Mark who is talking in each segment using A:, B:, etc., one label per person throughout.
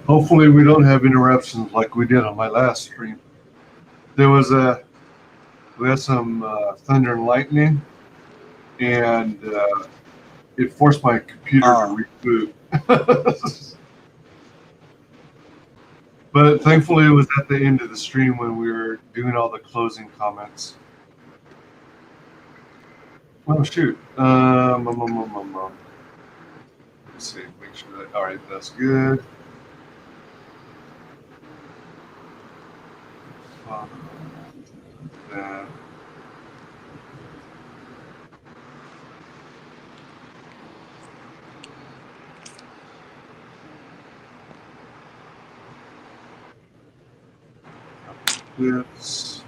A: Hopefully we don't have interruptions like we did on my last stream. There was we had some thunder and lightning, and it forced my computer to reboot. But thankfully it was at the end of the stream when we were doing all the closing comments. Oh shoot. Let's see, make sure that, all right, that's good. That. This.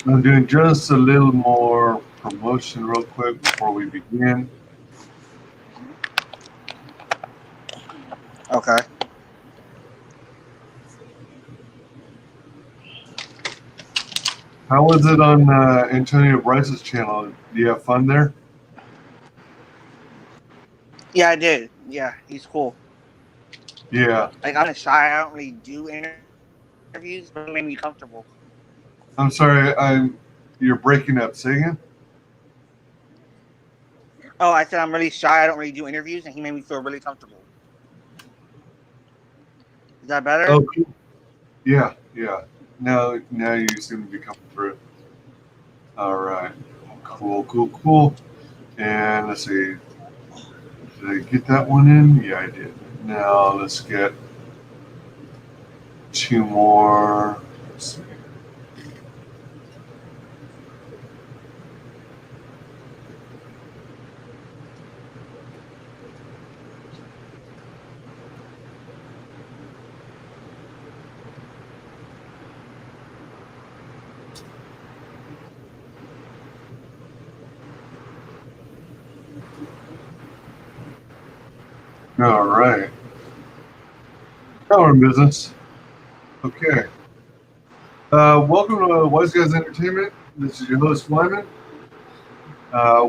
A: I'm doing just a little more promotion real quick before we begin.
B: Okay.
A: How was it on Antonio Bryce's channel? Do you have fun there?
B: Yeah, I did. Yeah, he's cool.
A: Yeah.
B: Like, I'm shy. I don't really do interviews, but it made me comfortable.
A: I'm sorry, you're breaking up. Say again?
B: Oh, I said I'm really shy. I don't really do interviews, and he made me feel really comfortable. Is that better?
A: Oh, cool. Yeah. Now you seem to be coming through. All right. Cool. And let's see. Did I get that one in? Yeah, I did. Now let's get two more. Let's see. All right. Now we're in business. Okay. Welcome to WyzGyz Entertainment. This is your host, Wyman.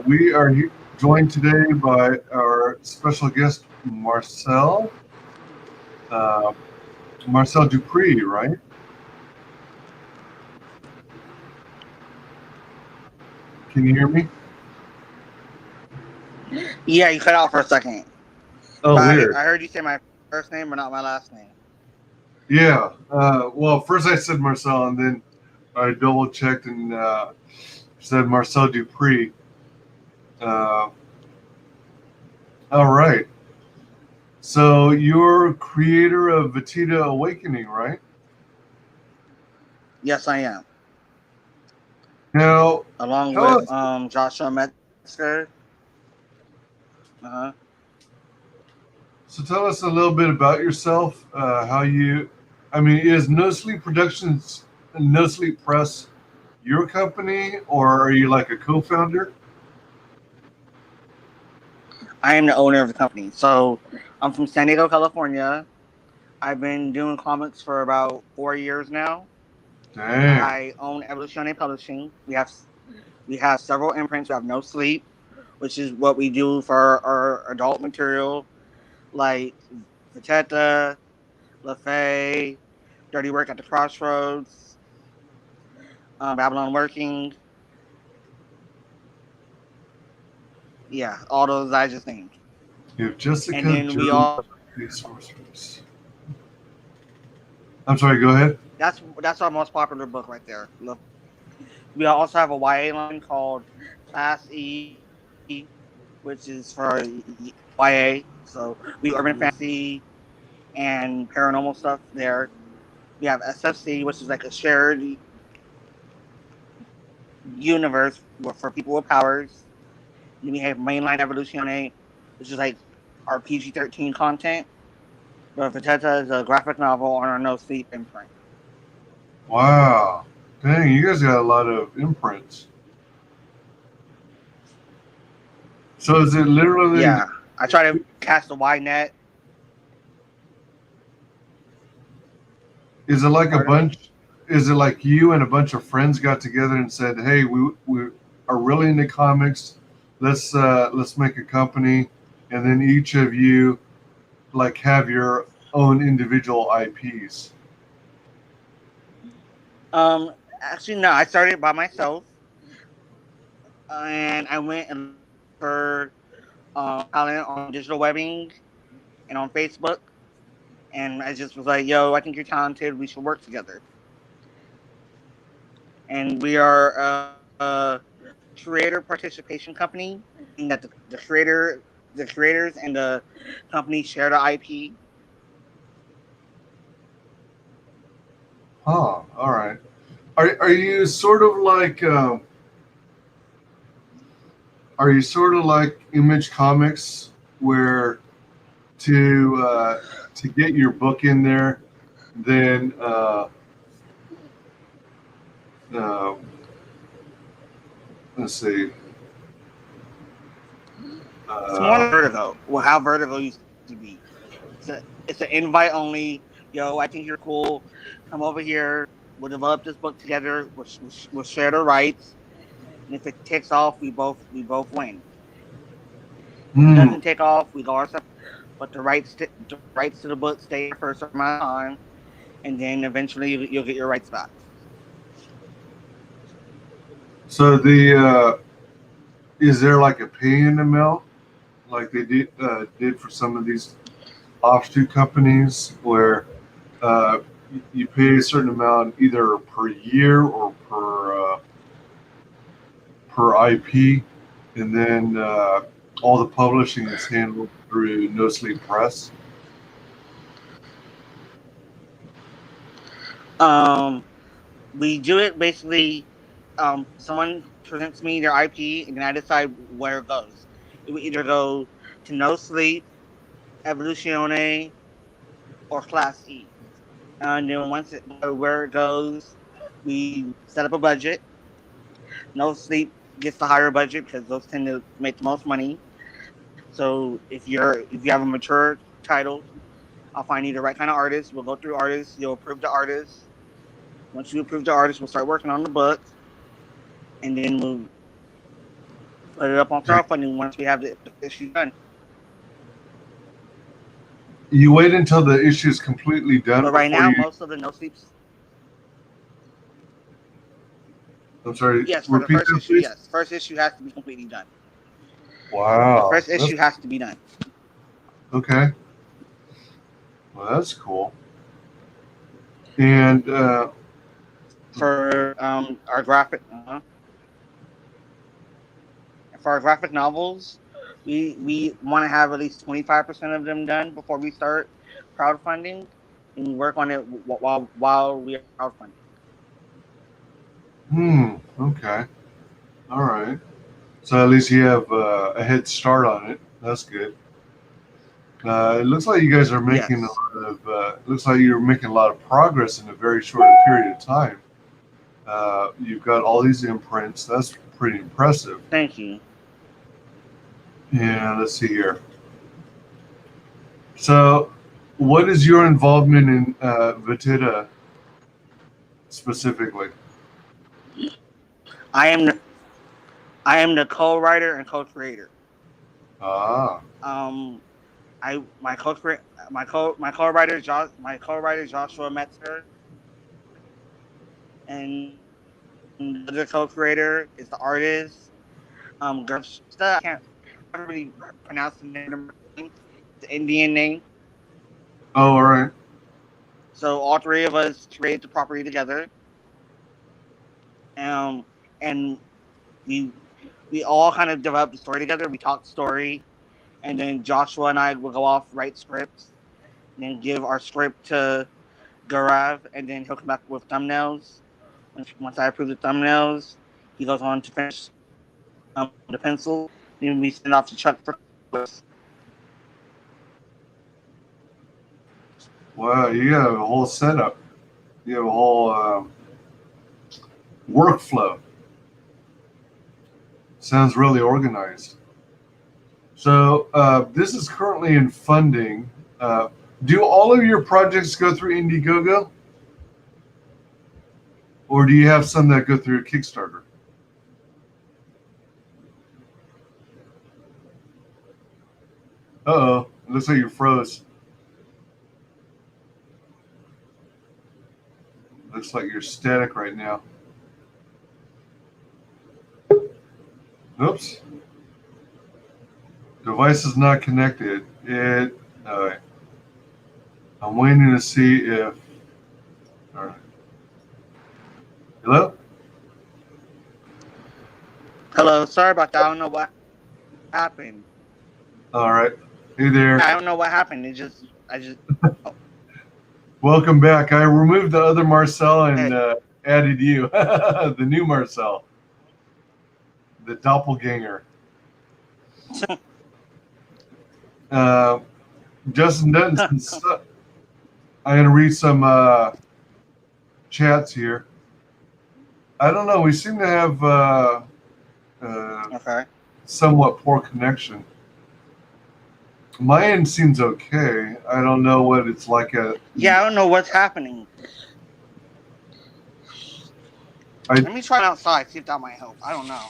A: We are joined today by our special guest, Marcel. Marcel Dupree, right? Can you hear me?
B: Yeah, you cut out for a second.
A: Oh, weird.
B: I heard you say my first name, but not my last name.
A: Yeah. Well, first I said Marcel, and then I double checked and said Marcel Dupree. All right. So you're creator of Vegeta Awakening, right?
B: Yes, I am.
A: Now,
B: along with Joshua Metzger.
A: So tell us a little bit about yourself. Is No Sleep Productions and No Sleep Press your company, or are you like a co-founder?
B: I am the owner of the company. So I'm from San Diego, California. I've been doing comics for about 4 years now.
A: Dang.
B: I own Evolutionary Publishing. We have several imprints. We have No Sleep, which is what we do for our adult material, like Vegeta, F.A.M.I.L.Y, Dirty Work at the Crossroads, Babylon Working. Yeah, all those I just named.
A: If Jessica
B: and then we all.
A: I'm sorry. Go ahead.
B: That's our most popular book right there. Look, we also have a YA line called Class E, which is for YA. So we urban fantasy and paranormal stuff there. We have SFC, which is like a shared universe for people with powers. Then we have Mainline Evolutionary, which is like our PG-13 content. But Vegeta is a graphic novel on our No Sleep imprint.
A: Wow. Dang, you guys got a lot of imprints. So is it literally...
B: Yeah. I try to cast a wide net.
A: Is it like a bunch... Is it like you and a bunch of friends got together and said, hey, we are really into comics. Let's make a company and then each of you like have your own individual IPs?
B: Actually, no. I started by myself, and I went and looked for talent on digital webbing and on Facebook, and I just was like, "Yo, I think you're talented. We should work together." And we are a creator participation company, meaning that the creators, and the company share the IP.
A: Huh. All right. Are you sort of like are you sort of like Image Comics, where to get your book in there, then uh, let's see.
B: It's more
A: Uh,
B: like Vertigo. Well, how Vertigo used to be. It's an invite only. Yo, I think you're cool. Come over here. We'll develop this book together. We'll share the rights, and if it takes off, we both win. If it
A: hmm.
B: doesn't take off, we go our separate. But the rights to the book stay here for a certain amount of time, and then eventually you'll get your rights back.
A: So the is there like a pay in the mail like they did for some of these offshoot companies where you pay a certain amount either per year or per IP, and then all the publishing is handled through No Sleep Press.
B: Um, we do it basically. Someone presents me their IP, and then I decide where it goes. It would either go to No Sleep, Evoluzione, or Class E. And then where it goes, we set up a budget. No Sleep gets the higher budget because those tend to make the most money. So if you have a mature title, I'll find you the right kind of artist. We'll go through artists. You'll approve the artist. Once you approve the artist, we'll start working on the book, and then we'll put it up on
A: Okay.
B: crowdfunding once we have the issue done.
A: You wait until the issue is completely done
B: But right
A: before
B: now,
A: you.
B: most of the no sleeps.
A: I'm sorry.
B: Yes, for the
A: Repeat
B: first
A: that,
B: issue,
A: please.
B: yes, first issue has to be completely done. The
A: Wow.
B: first issue has to be done
A: Okay. Well, that's cool. And
B: for our graphic novels. We want to have at least 25% of them done before we start crowdfunding, and we work on it while we are crowdfunding.
A: okay. All right. So at least you have a head start on it. That's good. It looks like you guys are making a
B: Yes,
A: lot of. Looks like you're making a lot of progress in a very short period of time. You've got all these imprints. That's pretty impressive.
B: thank you.
A: And let's see here. So, what is your involvement in Vitita specifically?
B: I am the, I am the co-writer and co-creator.
A: Ah,
B: Um, I my co my co-writer Joshua Metzer, and the other co-creator is the artist. Gersta. I can't really pronounce the name of the name. It's an Indian name.
A: oh, all right.
B: So all three of us created the property together. And we we all kind of developed the story together. We talked story, and then Joshua and I will go off write scripts, and then give our script to Garav, and then he'll come back with thumbnails. Once I approve the thumbnails, he goes on to finish the pencil. Then we send off to Chuck for colors.
A: Wow, you have a whole setup. You have a whole workflow. Sounds really organized. So, this is currently in funding. Uh, do all of your projects go through Indiegogo, or do you have some that go through Kickstarter? Uh-oh. It looks like you froze. Looks like you're static right now. Oops. Device is not connected. I'm waiting to see if. All right. Hello?
B: Hello, sorry about that. I don't know what happened.
A: All right. Hey
B: Yeah, I
A: there.
B: don't know what happened. I just. Oh,
A: Welcome back. I removed the other Marcel and
B: hey.
A: added you, the new Marcel, the doppelganger. Uh, Justin Dutton says, I'm going to read some chats here. I don't know. We seem to have uh,
B: Okay.
A: somewhat poor connection. My end seems okay. I don't know what it's like at.
B: Yeah, I don't know what's happening.
A: I
B: Let me try it outside. See if that might help. I don't know.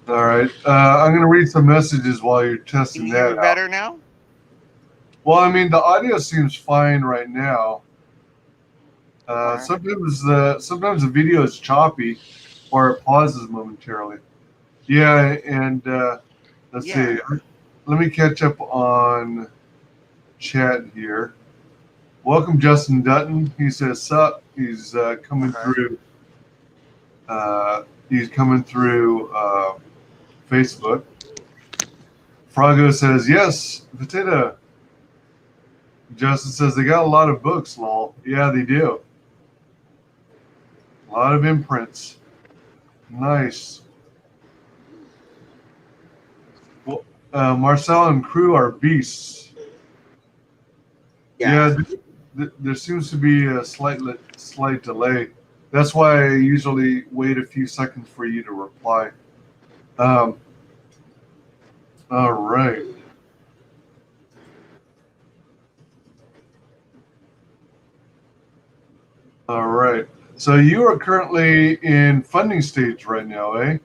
A: All right. I'm going to read some messages while you're
B: Can
A: testing
B: you hear me
A: that out.
B: better now?
A: Well, I mean, the audio seems fine right now.
B: Okay.
A: Sometimes the video is choppy, or it pauses momentarily. Yeah, and let's see.
B: Yeah.
A: Let me catch up on chat here. Welcome, Justin Dutton. He says, "Sup." He's coming
B: Okay.
A: through. He's coming through Facebook. Frago says, "Yes, potato." Justin says they got a lot of books. Lol. Yeah, they do. A lot of imprints. Nice. Well, Marcel and crew are beasts.
B: Yeah.
A: Yeah, there seems to be a slight delay. That's why I usually wait a few seconds for you to reply. Um, all right. All right. So you are currently in funding stage right now, eh?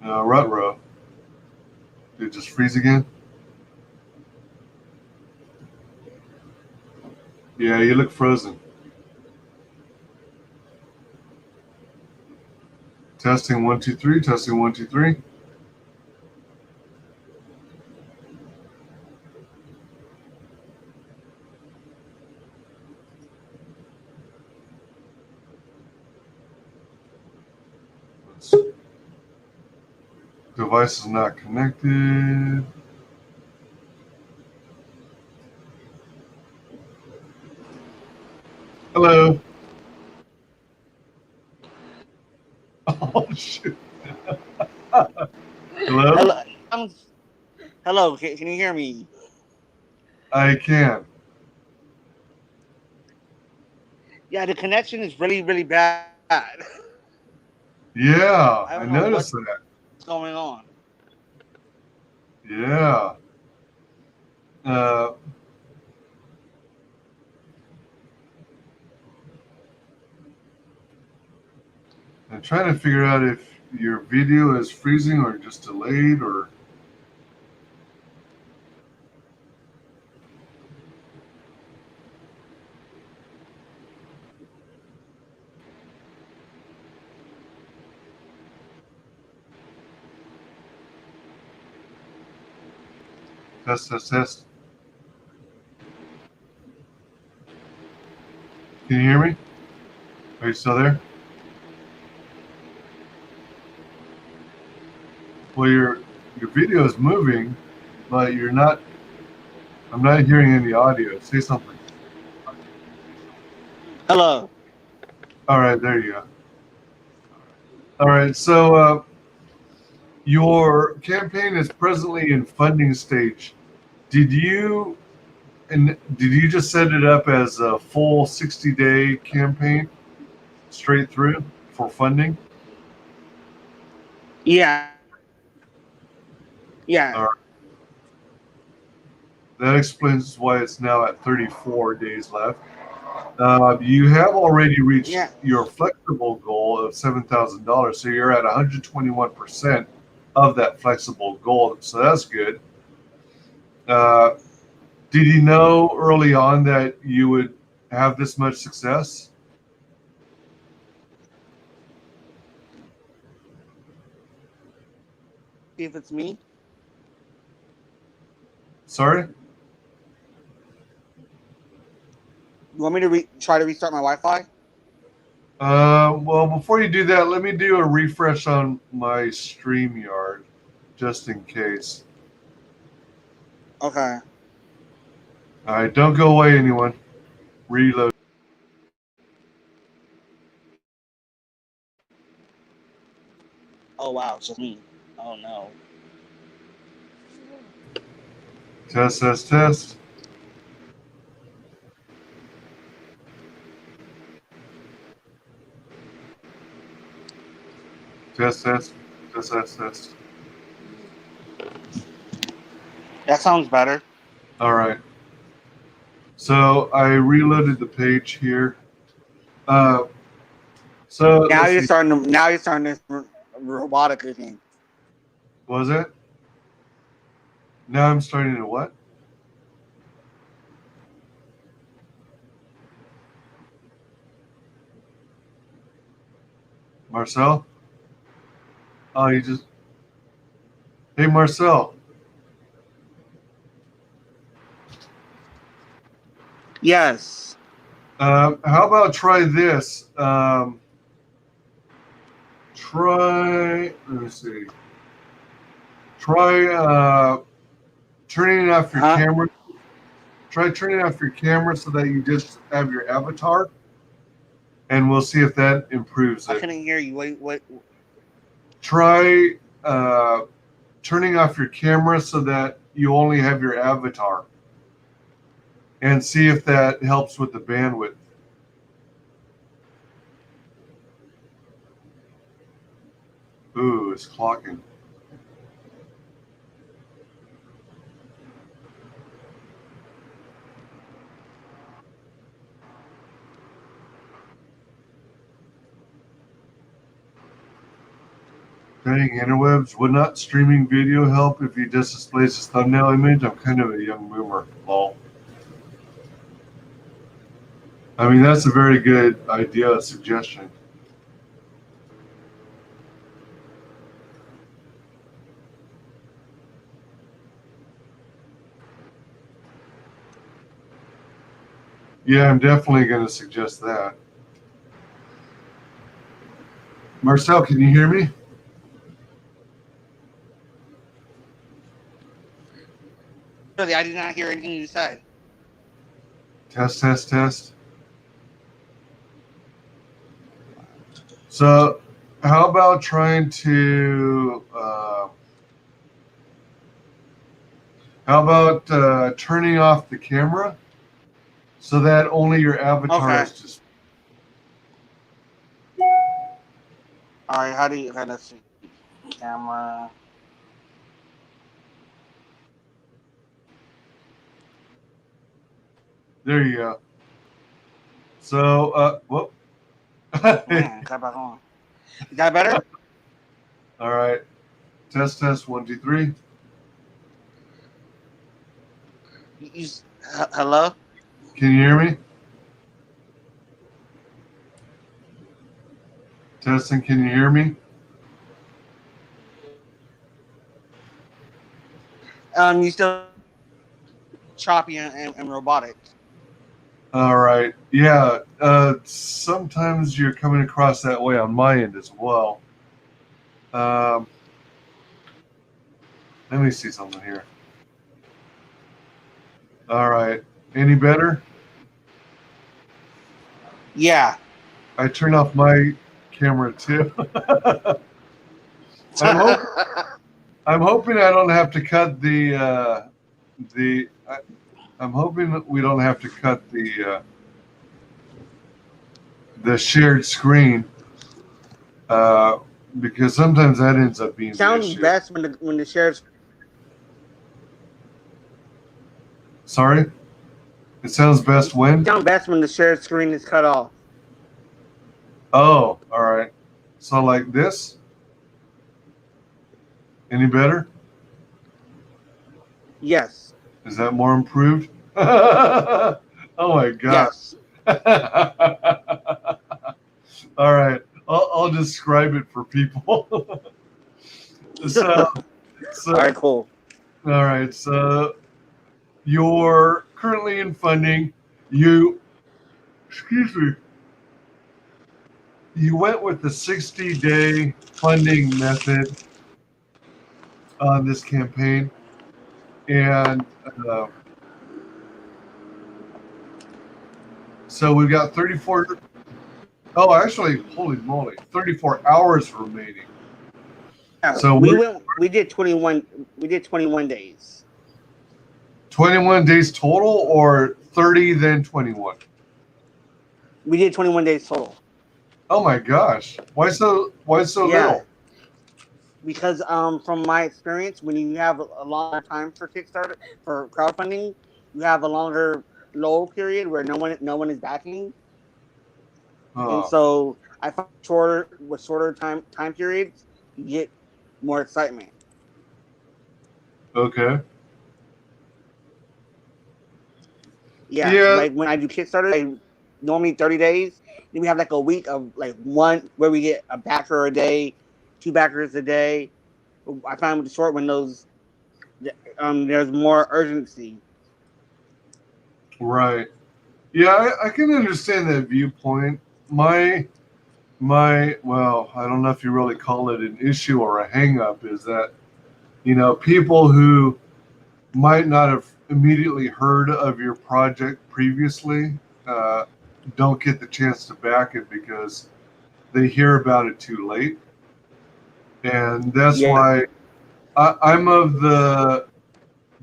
A: Rutro. Did it just freeze again? Yeah, you look frozen. Testing 1 2 3. Testing 1 2 3. Device is not connected. Hello. Oh shit. Hello.
B: Hello. Um, hello. Can you hear me?
A: I can.
B: Yeah, the connection is really, really bad. I don't
A: Yeah,
B: know
A: I
B: what's
A: noticed that.
B: going on.
A: Yeah. Uh, I'm trying to figure out if your video is freezing or just delayed or. Test, test, test. Can you hear me? Are you still there? Well, your video is moving, but you're not. I'm not hearing any audio. Say something.
B: Hello.
A: All right, there you go. All right, so your campaign is presently in funding stage. Did you did you just set it up as a full 60-day campaign straight through for funding?
B: Yeah. Yeah.
A: That explains why it's now at 34 days left. You have already reached
B: Yeah.
A: your flexible goal of $7,000, so you're at 121% of that flexible goal. So that's good. Uh, did you know early on that you would have this much success?
B: See if it's me.
A: Sorry.
B: You want me to try to restart my Wi-Fi?
A: Well, before you do that, let me do a refresh on my StreamYard, just in case.
B: Okay.
A: All right, don't go away, anyone. Reload.
B: Oh wow, it's just me. Oh no.
A: Test, test, test. Test, test, test, test, test.
B: That sounds better.
A: All right. So I reloaded the page here. Uh, so
B: Now
A: let's
B: you're
A: see.
B: starting to. Now you're starting this robotic thing.
A: Was it? Now I'm starting to what? Marcel? Oh, you just. Hey, Marcel.
B: Yes.
A: How about try this? Try. Let me see. Try turning off your
B: Huh?
A: camera. Try turning off your camera so that you just have your avatar, and we'll see if that improves
B: I
A: it.
B: couldn't hear you. Wait. Wait.
A: Try turning off your camera so that you only have your avatar, and see if that helps with the bandwidth. Ooh, it's clocking. Dang, interwebs, would not streaming video help if you just displays this thumbnail image? I'm kind of a young boomer. Lol. I mean, that's a very good idea, suggestion. Yeah, I'm definitely going to suggest that. Marcel, can you hear me?
B: Really, I did not hear anything you said.
A: Test, test, test. So, how about trying to? How about turning off the camera so that only your avatar
B: Okay.
A: is just.
B: All right. How do you? Okay, let's see. Camera.
A: There you go. So, whoop.
B: Man, cut back on. Is that better?
A: All right. Test, test, 1, 2, 3.
B: Hello.
A: Can you hear me? Testing, can you hear me?
B: You still choppy and robotic.
A: All right. Yeah. Sometimes you're coming across that way on my end as well. Um, let me see something here. All right. Any better?
B: Yeah.
A: I turned off my camera too. I'm hope I'm hoping I don't have to cut the. I'm hoping that we don't have to cut the shared screen uh, because sometimes that ends up being the
B: Sounds
A: issue.
B: best when the sheriff's.
A: Sorry, It sounds best when?
B: It sounds best when the shared screen is cut off.
A: Oh, all right. So like this? Any better?
B: Yes.
A: Is that more improved? Oh my god.
B: Yes.
A: All right. I'll describe it for people. so so
B: All right, cool.
A: all right. So you're currently in funding. You excuse me. You went with the 60-day funding method on this campaign, and uh, so we've got 34. Oh, actually, holy moly, 34 hours remaining.
B: Yeah,
A: So
B: we
A: we're
B: went. We did 21. We did 21 days.
A: 21 days total, or 30 then 21.
B: We did 21 days total.
A: Oh my gosh, why so
B: Yeah,
A: little?
B: because from my experience, when you have a longer time for Kickstarter for crowdfunding, you have a longer lull period where no one is backing, and
A: Oh,
B: so I find shorter time periods, you get more excitement.
A: okay.
B: Yeah,
A: Yeah,
B: like when I do Kickstarter, like normally 30 days. Then we have like a week of like one where we get a backer a day, two backers a day. I find with the short windows, there's more urgency.
A: right. Yeah, I can understand that viewpoint. My well, I don't know if you really call it an issue or a hang up, is that people who might not have immediately heard of your project previously uh, don't get the chance to back it because they hear about it too late. And that's
B: Yeah.
A: why I'm of the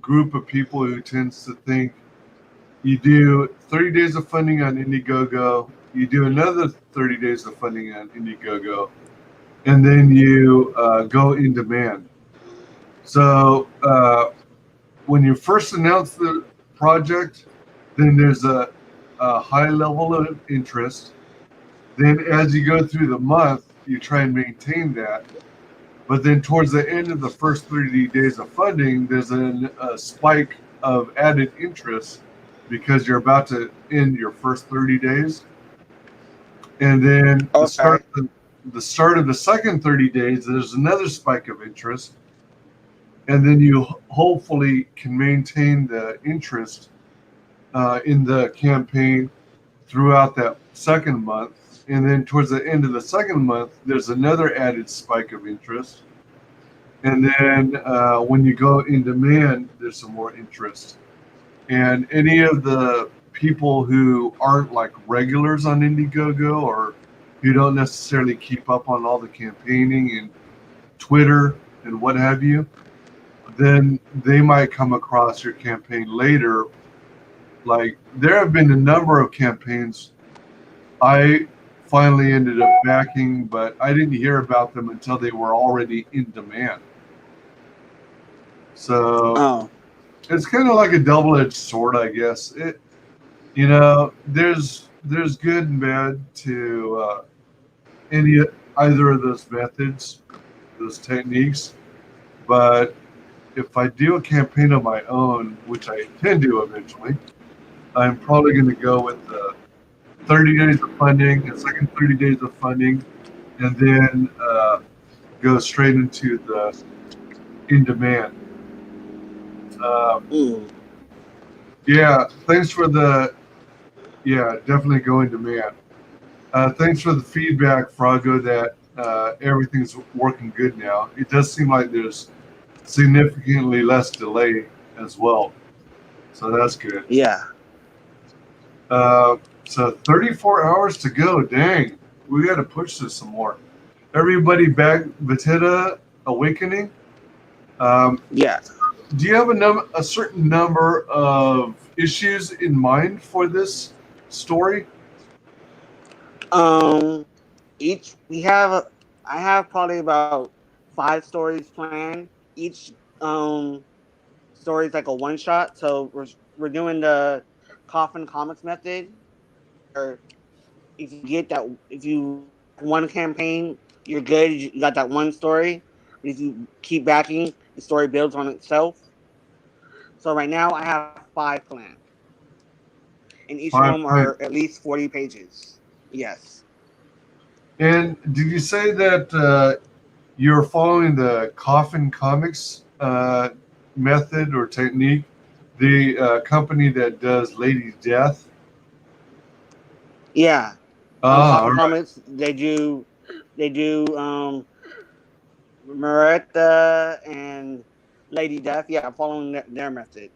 A: group of people who tends to think you do 30 days of funding on Indiegogo, you do another 30 days of funding on Indiegogo, and then you go in demand. So when you first announce the project, then there's a high level of interest. Then as you go through the month, you try and maintain that. But then towards the end of the first 30 days of funding, there's a spike of added interest because you're about to end your first 30 days. And then
B: Okay.
A: the start of the second 30 days, there's another spike of interest. And then you hopefully can maintain the interest in the campaign throughout that second month. And then towards the end of the second month, there's another added spike of interest. And then when you go in demand, there's some more interest. And any of the people who aren't like regulars on Indiegogo or who don't necessarily keep up on all the campaigning and Twitter and what have you, then they might come across your campaign later. Like there have been a number of campaigns I finally ended up backing, but I didn't hear about them until they were already in demand. So
B: Oh.
A: it's kind of like a double-edged sword, I guess. There's good and bad to any either of those methods, those techniques. But if I do a campaign of my own, which I intend to eventually, I'm probably going to go with the 30 days of funding, the second 30 days of funding, and then go straight into the in demand. Um,
B: Mm.
A: yeah, thanks for the yeah, definitely go in demand. Thanks for the feedback, Frago, that everything's working good now. It does seem like there's significantly less delay as well. So that's good.
B: Yeah.
A: Uh, so 34 hours to go. Dang, we got to push this some more. Everybody back, Vegeta Awakening. Um,
B: Yeah.
A: do you have a certain number of issues in mind for this story?
B: Um. Each we have. I have probably about 5 stories planned. Each story is like a one shot. So we're doing the coffin comics method, where if you one campaign, you're good. You got that one story. But if you keep backing, the story builds on itself. So right now I have 5 planned, and each of
A: Five
B: them
A: plans.
B: are at least 40 pages. Yes.
A: And did you say that you're following the coffin comics method or technique? The company that does Lady Death.
B: Yeah.
A: Ah, all
B: Coffin
A: right.
B: comics. They do Maretta and Lady Death. Yeah, I'm following their method.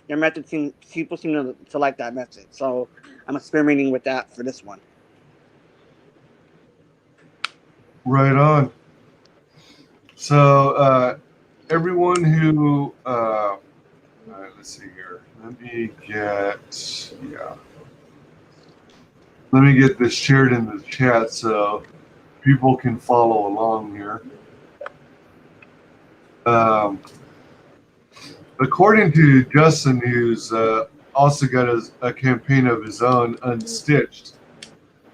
B: Their method people seem to like that method. So I'm experimenting with that for this one.
A: Right on. So everyone who all right, let's see here. Yeah. Let me get this shared in the chat so people can follow along here. Um, According to Justin, who's also got a campaign of his own, Unstitched,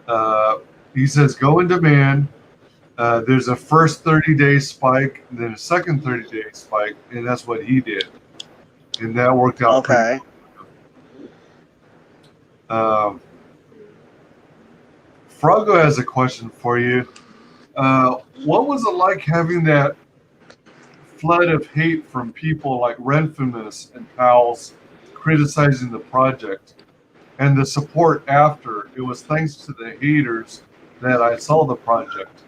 A: uh, he says, go in demand. There's a first 30-day spike, and then a second 30-day spike, and that's what he did. And that worked out pretty
B: Okay.
A: well. Froggo has a question for you. What was it like having that flood of hate from people like Renfimus and Pals criticizing the project? And the support after. It was thanks to the haters that I saw the project.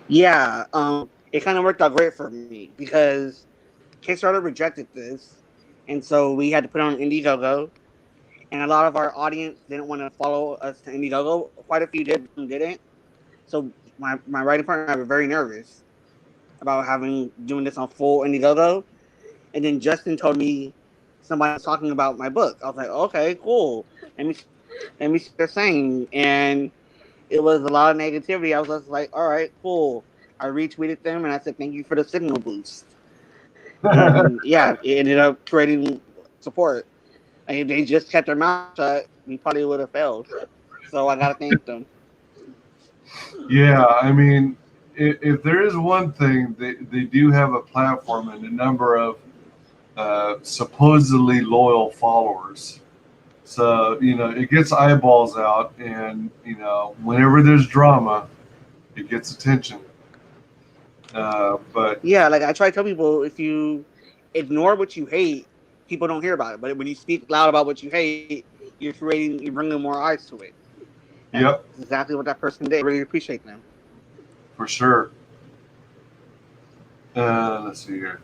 B: Yeah. It kind of worked out great for me because Kickstarter rejected this, and so we had to put it on Indiegogo. And a lot of our audience didn't want to follow us to Indiegogo. Quite a few did, some didn't. So my writing partner and I were very nervous about having doing this on full Indiegogo. And then Justin told me somebody was talking about my book. I was like, okay, cool. Let me see what they're saying. And it was a lot of negativity. I was just like, all right, cool. I retweeted them and I said, thank you for the signal boost. And yeah, it ended up creating support. And if they just kept their mouth shut, we probably would have failed. So I gotta thank them.
A: Yeah, I mean, if there is one thing, they do have a platform and a number of supposedly loyal followers. So, it gets eyeballs out, and, whenever there's drama, it gets attention. But
B: Yeah, like I try to tell people, if you ignore what you hate, people don't hear about it. But when you speak loud about what you hate, you're bringing more eyes to it. That's
A: yep,
B: exactly what that person did. I really appreciate them.
A: for sure. Let's see here.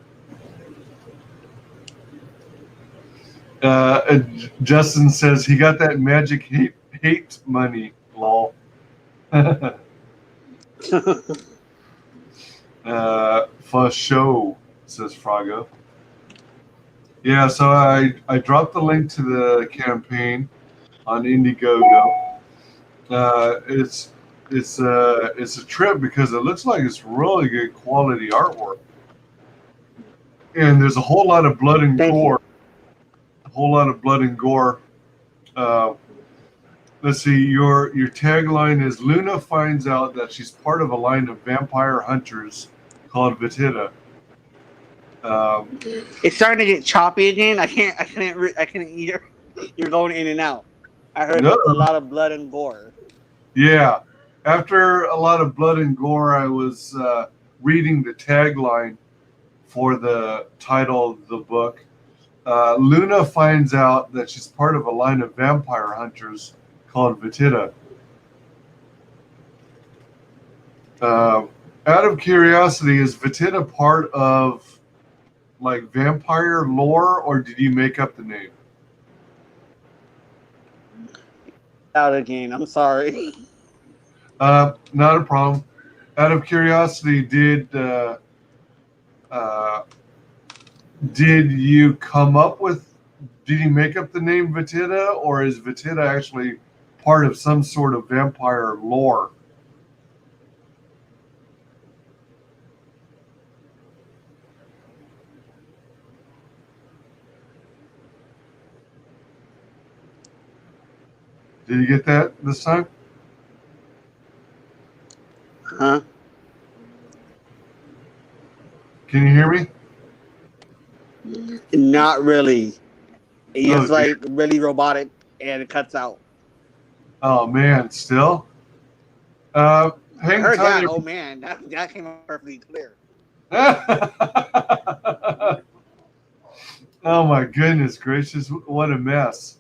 A: Justin says he got that magic hate money, lol. For show, says Frago. Yeah, so I dropped the link to the campaign on Indiegogo. It's a trip because it looks like it's really good quality artwork, and there's a whole lot of blood and
B: Thank
A: gore.
B: you.
A: A whole lot of blood and gore. Uh, let's see. Your tagline is Luna finds out that she's part of a line of vampire hunters called Vitita. Um,
B: It's starting to get choppy again. I can't. You're going in and out. I heard
A: no,
B: a lot of blood and gore.
A: yeah. After a lot of blood and gore, I was reading the tagline for the title of the book. Luna finds out that she's part of a line of vampire hunters called Vitita. Uh, Out of curiosity, is Vitita part of like vampire lore, or did you make up the name?
B: Out again. I'm sorry.
A: Not a problem. Out of curiosity, uh, did you come up with? Did you make up the name Vitita, or is Vitita actually part of some sort of vampire lore? Did you get that this time?
B: Huh?
A: Can you hear me?
B: Not really. It's
A: Oh
B: just
A: dear.
B: like really robotic and it cuts out.
A: Oh man, still.
B: I
A: Hang
B: heard
A: tight.
B: that. Oh man, that came out perfectly clear.
A: Oh my goodness gracious! What a mess.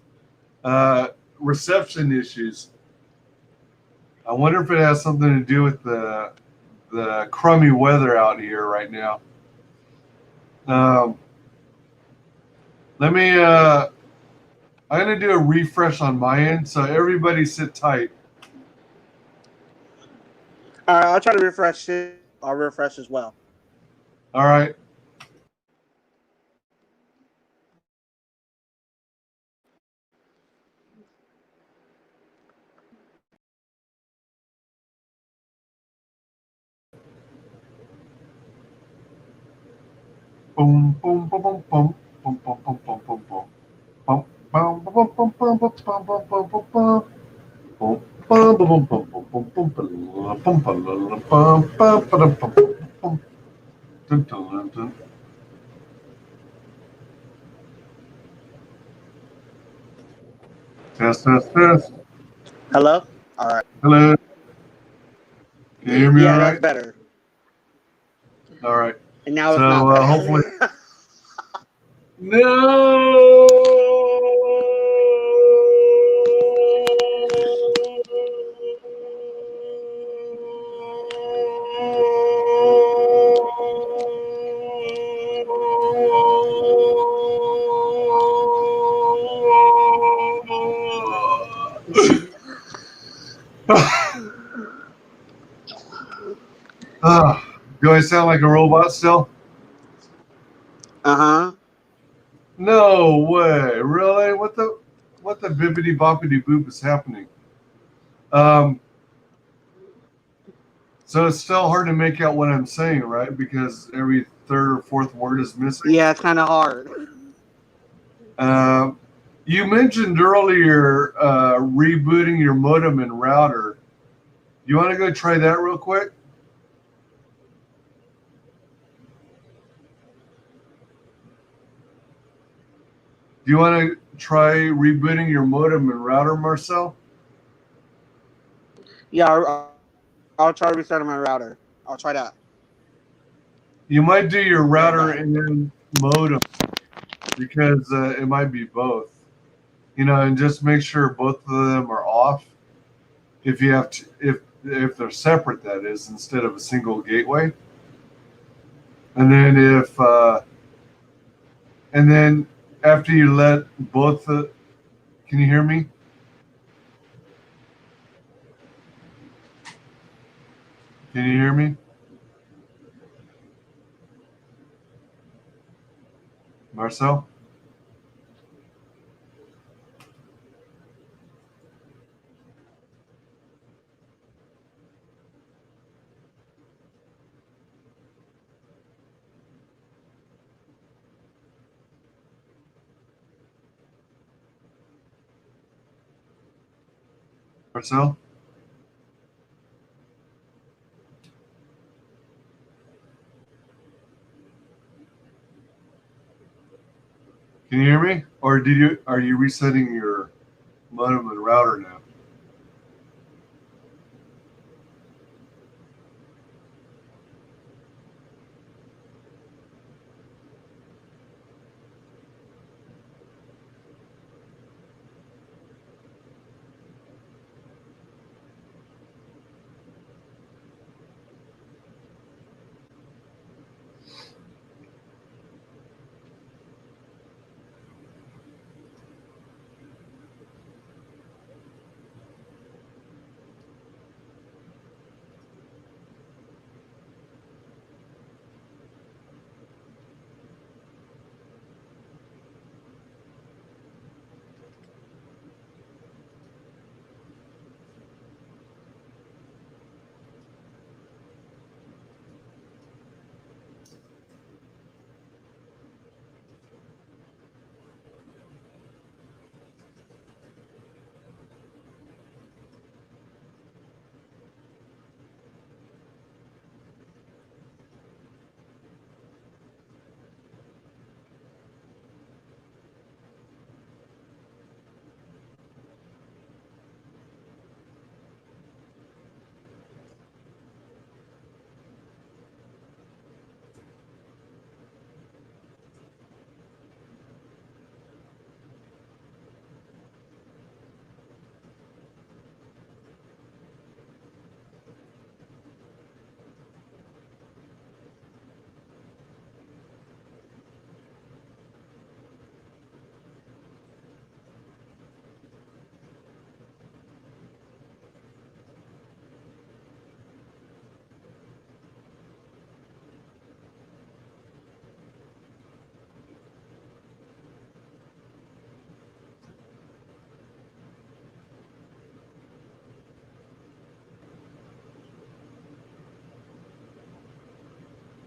A: Uh, Reception issues. I wonder if it has something to do with the crummy weather out here right now. Um, Let me. I'm gonna do a refresh on my end, so everybody sit tight.
B: All right, I'll try to refresh it. I'll refresh as well.
A: All right. Boom, boom, boom, boom, boom, boom, boom, boom, boom, boom, boom. Bum, bum, bum, bum, bum, bum, bum, bum, bum, bum, bum. Bum, bum, bum, bum, bum, bum, bum, bum, bum, bum, bum, bum, bum, bum. Dun, dun, dun, dun. Test, test, test.
B: Hello. All right.
A: Hello. Can you hear me all
B: Yeah, that's
A: right?
B: better.
A: All right.
B: And now it's not
A: So
B: better.
A: hopefully. No. Do I sound like a robot still?
B: Uh huh.
A: No way. Really? What the bippity boppity boop is happening? Um, so it's still hard to make out what I'm saying, right? Because every third or fourth word is missing.
B: Yeah, it's kind of hard.
A: Um, you mentioned earlier rebooting your modem and router. You want to go try that real quick? Do you want to try rebooting your modem and router, Marcel?
B: Yeah, I'll try restarting my router. I'll try that.
A: You might do your
B: Be right
A: router
B: back.
A: and then modem because it might be both. And just make sure both of them are off. If you have to, if they're separate, that is, instead of a single gateway. And then and then after you let both the, can you hear me, can you hear me, Marcel? Marcel, can you hear me, or are you resetting your modem and router now?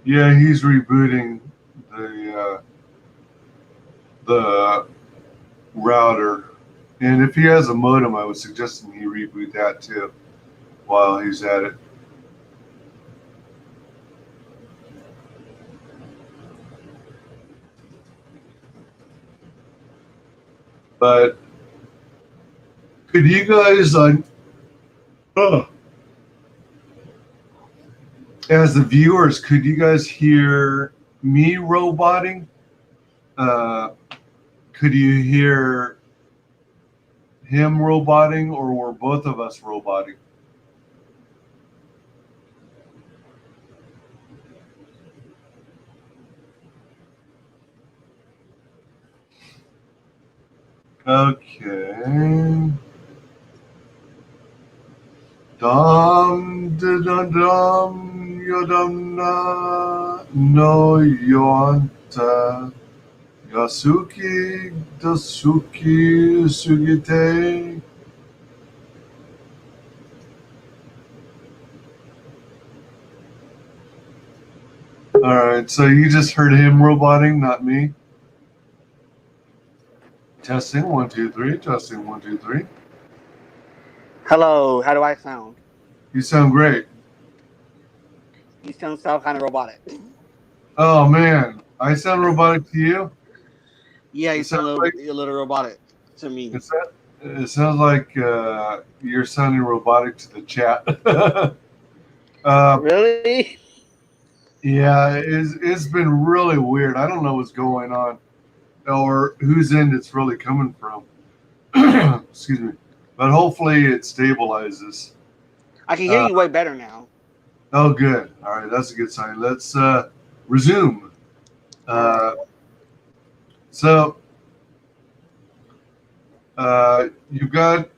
A: Yeah, he's rebooting the router, and if he has a modem, I would suggest he reboot that too while he's at it. But could you guys, as the viewers, could you guys hear me roboting? Uh, could you hear him roboting, or were both of us roboting? Okay. Dum da dum dum yodum na no yonta yasuki dasuki sugite. All right, so you just heard him roboting, not me. Testing 1 2 3. Testing 1 2 3.
B: Hello, how do I sound?
A: You sound great.
B: You sound kind of robotic.
A: Oh man, I sound robotic to you.
B: Yeah,
A: It
B: you
A: sounds
B: sound
A: like
B: a little robotic to me.
A: it sounds like you're sounding robotic to the chat. uh,
B: Really?
A: yeah, it's been really weird. I don't know what's going on or whose end it's really coming from. Excuse me, but hopefully it stabilizes.
B: I can hear
A: Uh,
B: you way better now.
A: oh, good. All right, that's a good sign. Let's resume.
B: All right.
A: Uh, so you've got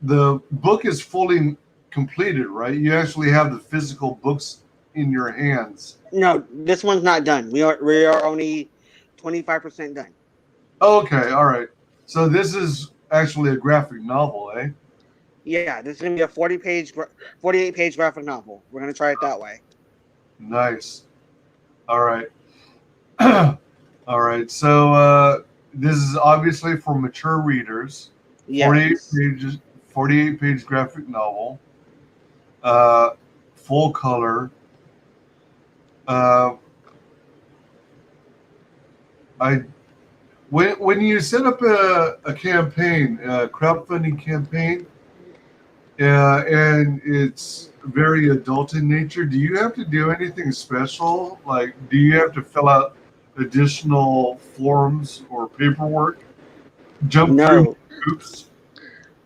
A: the book is fully completed, right? You actually have the physical books in your hands.
B: No, this one's not done. We are only 25% done.
A: Oh, okay, all right. So this is actually a graphic novel, eh?
B: Yeah, this is gonna be a 48-page graphic novel. We're gonna try it that way.
A: Nice. All right. All right. So this is obviously for mature readers. 48
B: Yes.
A: pages, 48-page graphic novel, uh, full color. Uh, I when you set up a campaign, a crowdfunding campaign, and it's very adult in nature, do you have to do anything special? Like, do you have to fill out additional forms or paperwork? Jump through
B: No.
A: hoops?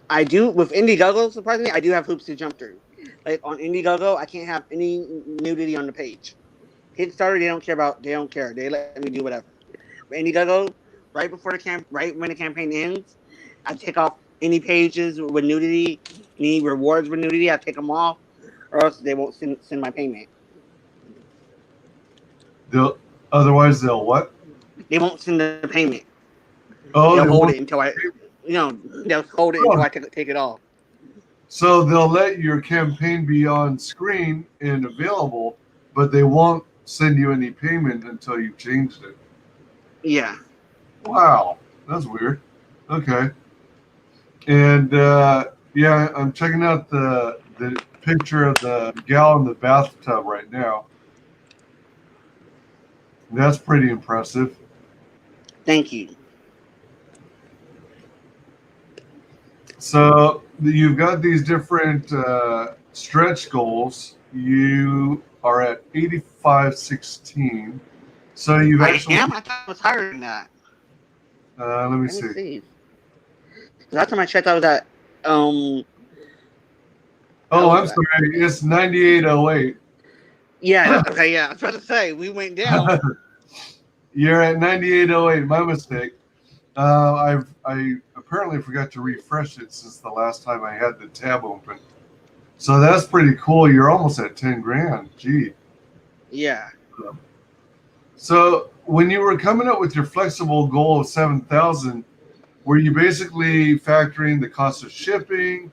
B: I do with Indiegogo. Surprisingly, I do have hoops to jump through. Like on Indiegogo, I can't have any nudity on the page. Kickstarter, they don't care about. They don't care. They let me do whatever. But Indiegogo, right when the campaign ends, I take off any pages with nudity, any rewards with nudity. I take them off, or else they won't send my payment.
A: They'll otherwise they'll what?
B: They won't send the payment.
A: Oh,
B: They'll
A: they
B: hold
A: won't.
B: it until they'll hold it until
A: Oh,
B: I take it off.
A: so they'll let your campaign be on screen and available, but they won't send you any payment until you've changed it.
B: Yeah.
A: Wow, that's weird. Okay. And yeah, I'm checking out the picture of the gal in the bathtub right now. That's pretty impressive.
B: Thank you.
A: So you've got these different stretch goals. You are at 8516. So you've
B: I
A: actually,
B: am. I thought I was higher than that.
A: let me
B: Let me
A: see.
B: see. Last time I checked, I was at how
A: Oh,
B: was
A: I'm
B: that?
A: sorry. It's 9808.
B: Yeah. Okay. Yeah. I was about to say we went down.
A: You're at 9808. My mistake. I apparently forgot to refresh it since the last time I had the tab open. So that's pretty cool. You're almost at 10 grand. Gee.
B: Yeah.
A: So when you were coming up with your flexible goal of 7,000, were you basically factoring the cost of shipping,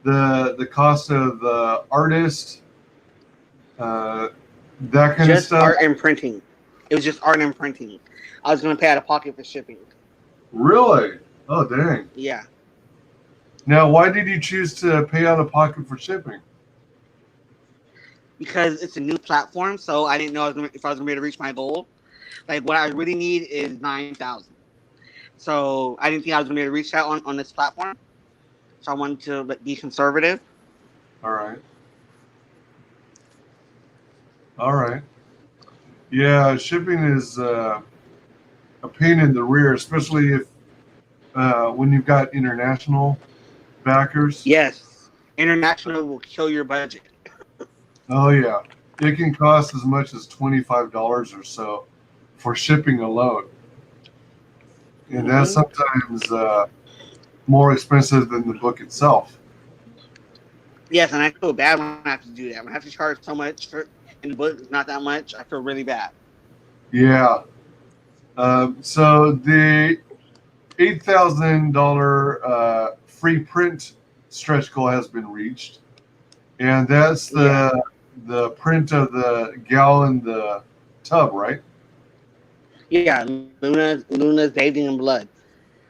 A: the cost of the artist, uh, that kind of
B: Just
A: stuff.
B: art and printing. It was just art and printing. I was gonna pay out of pocket for shipping.
A: Really? Oh, dang.
B: Yeah,
A: Now, why did you choose to pay out of pocket for shipping?
B: because it's a new platform, so I didn't know if I was gonna be able to reach my goal. Like what I really need is 9,000. So I didn't think I was gonna be able to reach that on this platform. So I wanted to be conservative.
A: All right. All right. Yeah, shipping is a pain in the rear, especially if when you've got international backers.
B: Yes, international will kill your budget.
A: Oh yeah, it can cost as much as $25 or so for shipping alone, and that's
B: Hmm.
A: sometimes more expensive than the book itself.
B: Yes, and I feel bad when I have to do that. When I have to charge so much for, and the book is not that much, I feel really bad.
A: Yeah. So the $8,000 free print stretch goal has been reached, and that's
B: Yeah,
A: the print of the gal in the tub, right?
B: yeah. Luna's bathing in blood.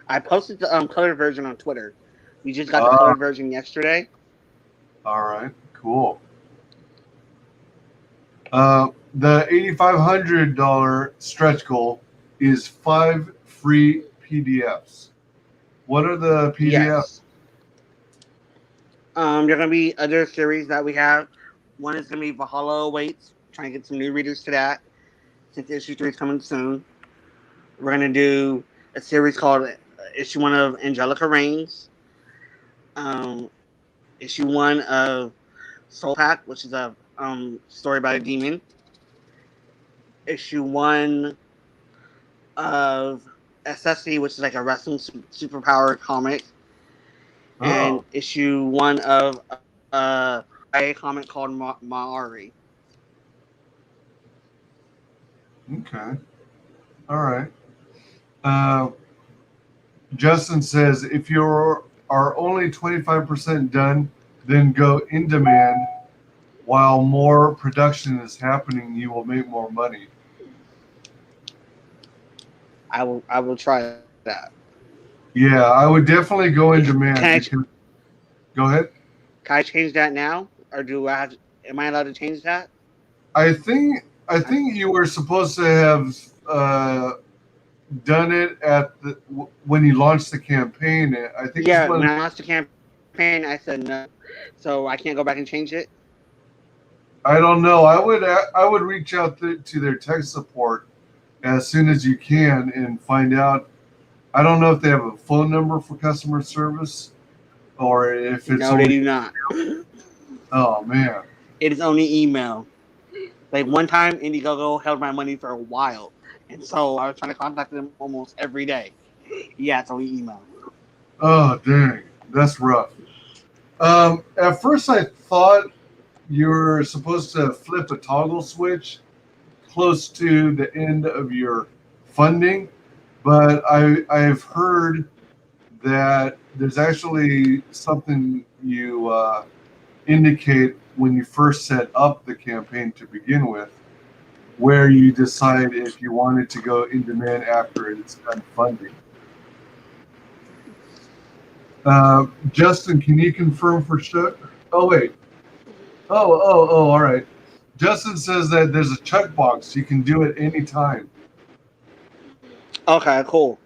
B: I posted the colored version on Twitter. We just got the
A: Uh,
B: colored version yesterday.
A: all right, cool. The $8,500 stretch goal is 5 free PDFs. What are the PDFs?
B: Yes. There are gonna be other series that we have. One is gonna be Valhalla Awaits, trying to get some new readers to that since issue 3 is coming soon. We're gonna do a series called issue 1 of Angelica Reigns, um, issue 1 of Soul Pack, which is a story about a demon, issue 1 of SSC, which is like a wrestling superpower comic, and
A: Oh,
B: issue 1 of a comic called Maori.
A: okay. All right. Uh, Justin says if you are only 25% done, then go in demand. While more production is happening, you will make more money.
B: I will try that.
A: Yeah, I would definitely go in
B: Can
A: demand because go ahead.
B: can I change that now, or do I have? Am I allowed to change that?
A: I think you were supposed to have done it at when you launched the campaign. I think it's
B: Yeah, when
A: when
B: I launched the campaign, I said no, so I can't go back and change it.
A: I don't know. I would reach out to their tech support as soon as you can and find out. I don't know if they have a phone number for customer service or if it's
B: No, they
A: only.
B: do not.
A: Oh man.
B: It is only email. Like one time, Indiegogo held my money for a while, and so I was trying to contact them almost every day. Yeah, it's only email.
A: Oh dang, that's rough. At first, I thought you were supposed to flip a toggle switch close to the end of your funding, but I've heard that there's actually something you indicate when you first set up the campaign to begin with, where you decide if you wanted to go in demand after it's done funding. Justin, can you confirm for sure? Oh wait. Oh. All right. Justin says that there's a checkbox. You can do it anytime.
B: Okay, cool.